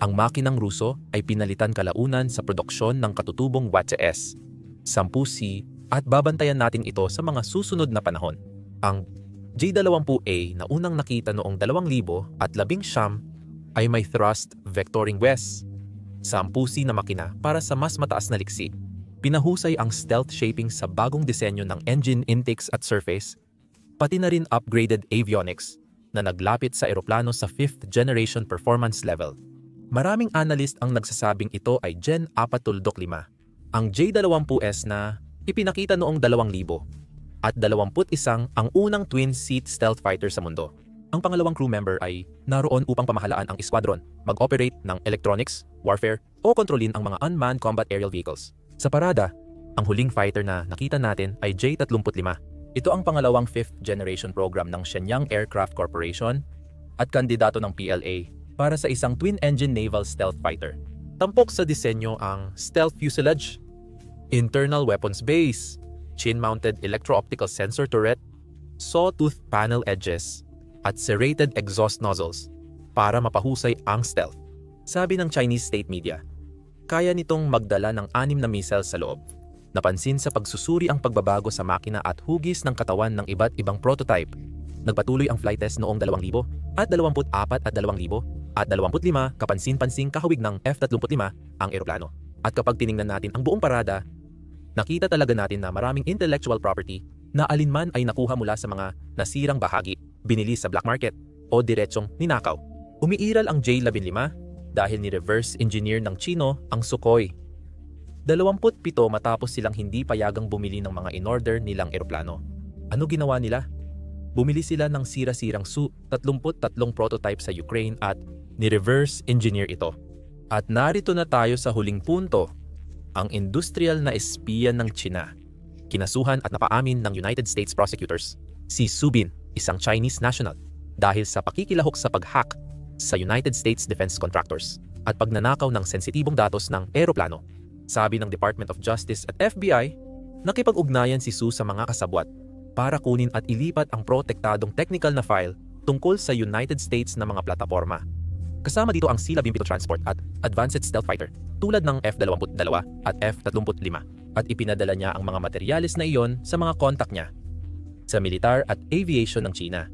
S1: Ang makinang Ruso ay pinalitan kalaunan sa produksyon ng katutubong WATS, 10C at babantayan natin ito sa mga susunod na panahon. Ang J-20A na unang nakita noong 2019 ay may thrust vectoring west, 10C na makina para sa mas mataas na liksi. Pinahusay ang stealth shaping sa bagong disenyo ng engine intakes at surface, pati na rin upgraded avionics na naglapit sa eroplano sa 5th generation performance level. Maraming analyst ang nagsasabing ito ay Gen 4.5. Ang J-20S na ipinakita noong 2000 at 21 ang unang twin-seat stealth fighter sa mundo. Ang pangalawang crew member ay naroon upang pamahalaan ang squadron, mag-operate ng electronics, warfare o kontrolin ang mga unmanned combat aerial vehicles. Sa parada, ang huling fighter na nakita natin ay J-35. Ito ang pangalawang 5th generation program ng Shenyang Aircraft Corporation at kandidato ng PLA para sa isang twin-engine naval stealth fighter. Tampok sa disenyo ang stealth fuselage, internal weapons base, chin-mounted electro-optical sensor turret, sawtooth panel edges, at serrated exhaust nozzles para mapahusay ang stealth. Sabi ng Chinese state media, kaya nitong magdala ng 6 na missiles sa loob. Napansin sa pagsusuri ang pagbabago sa makina at hugis ng katawan ng iba't ibang prototype. Nagpatuloy ang flight test noong 2000 at 24 at 2000 at 25 kapansin-pansing kahawig ng F-35 ang eroplano. At kapag tiningnan natin ang buong parada, nakita talaga natin na maraming intellectual property na alinman ay nakuha mula sa mga nasirang bahagi, binili sa black market o diretsyong ninakaw. Umiiral ang J-15 dahil ni-reverse engineer ng Chino ang Sukhoi 27 matapos silang hindi payagang bumili ng mga in-order nilang eroplano. Ano ginawa nila? Bumili sila ng sira-sirang Su-33 prototype sa Ukraine at ni-reverse engineer ito. At narito na tayo sa huling punto, ang industrial na espiya ng China. Kinasuhan at napaamin ng United States prosecutors si Su Bin, isang Chinese national, dahil sa pakikilahok sa pag-hack sa United States defense contractors at pagnanakaw ng sensitibong datos ng eroplano. Sabi ng Department of Justice at FBI, nakipag-ugnayan si Su sa mga kasabwat para kunin at ilipat ang protektadong technical na file tungkol sa United States na mga plataforma. Kasama dito ang C-17 transport at advanced stealth fighter tulad ng F-22 at F-35 at ipinadala niya ang mga materyales na iyon sa mga kontak niya sa militar at aviation ng China.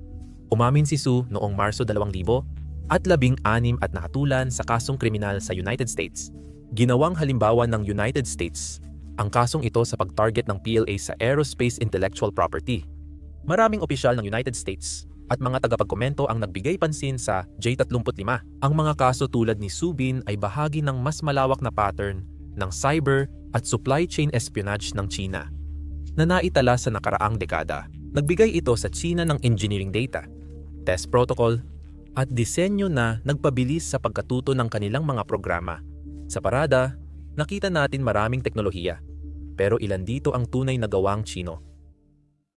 S1: Umamin si Su noong Marso 2000 at 16 at nakatulan sa kasong kriminal sa United States. Ginawang halimbawa ng United States ang kasong ito sa pag-target ng PLA sa aerospace intellectual property. Maraming opisyal ng United States at mga tagapagkomento ang nagbigay pansin sa J-35. Ang mga kaso tulad ni Su Bin ay bahagi ng mas malawak na pattern ng cyber at supply chain espionage ng China na naitala sa nakaraang dekada. Nagbigay ito sa China ng engineering data, test protocol, at disenyo na nagpabilis sa pagkatuto ng kanilang mga programa. Sa parada, nakita natin maraming teknolohiya, pero ilan dito ang tunay na gawang Chino?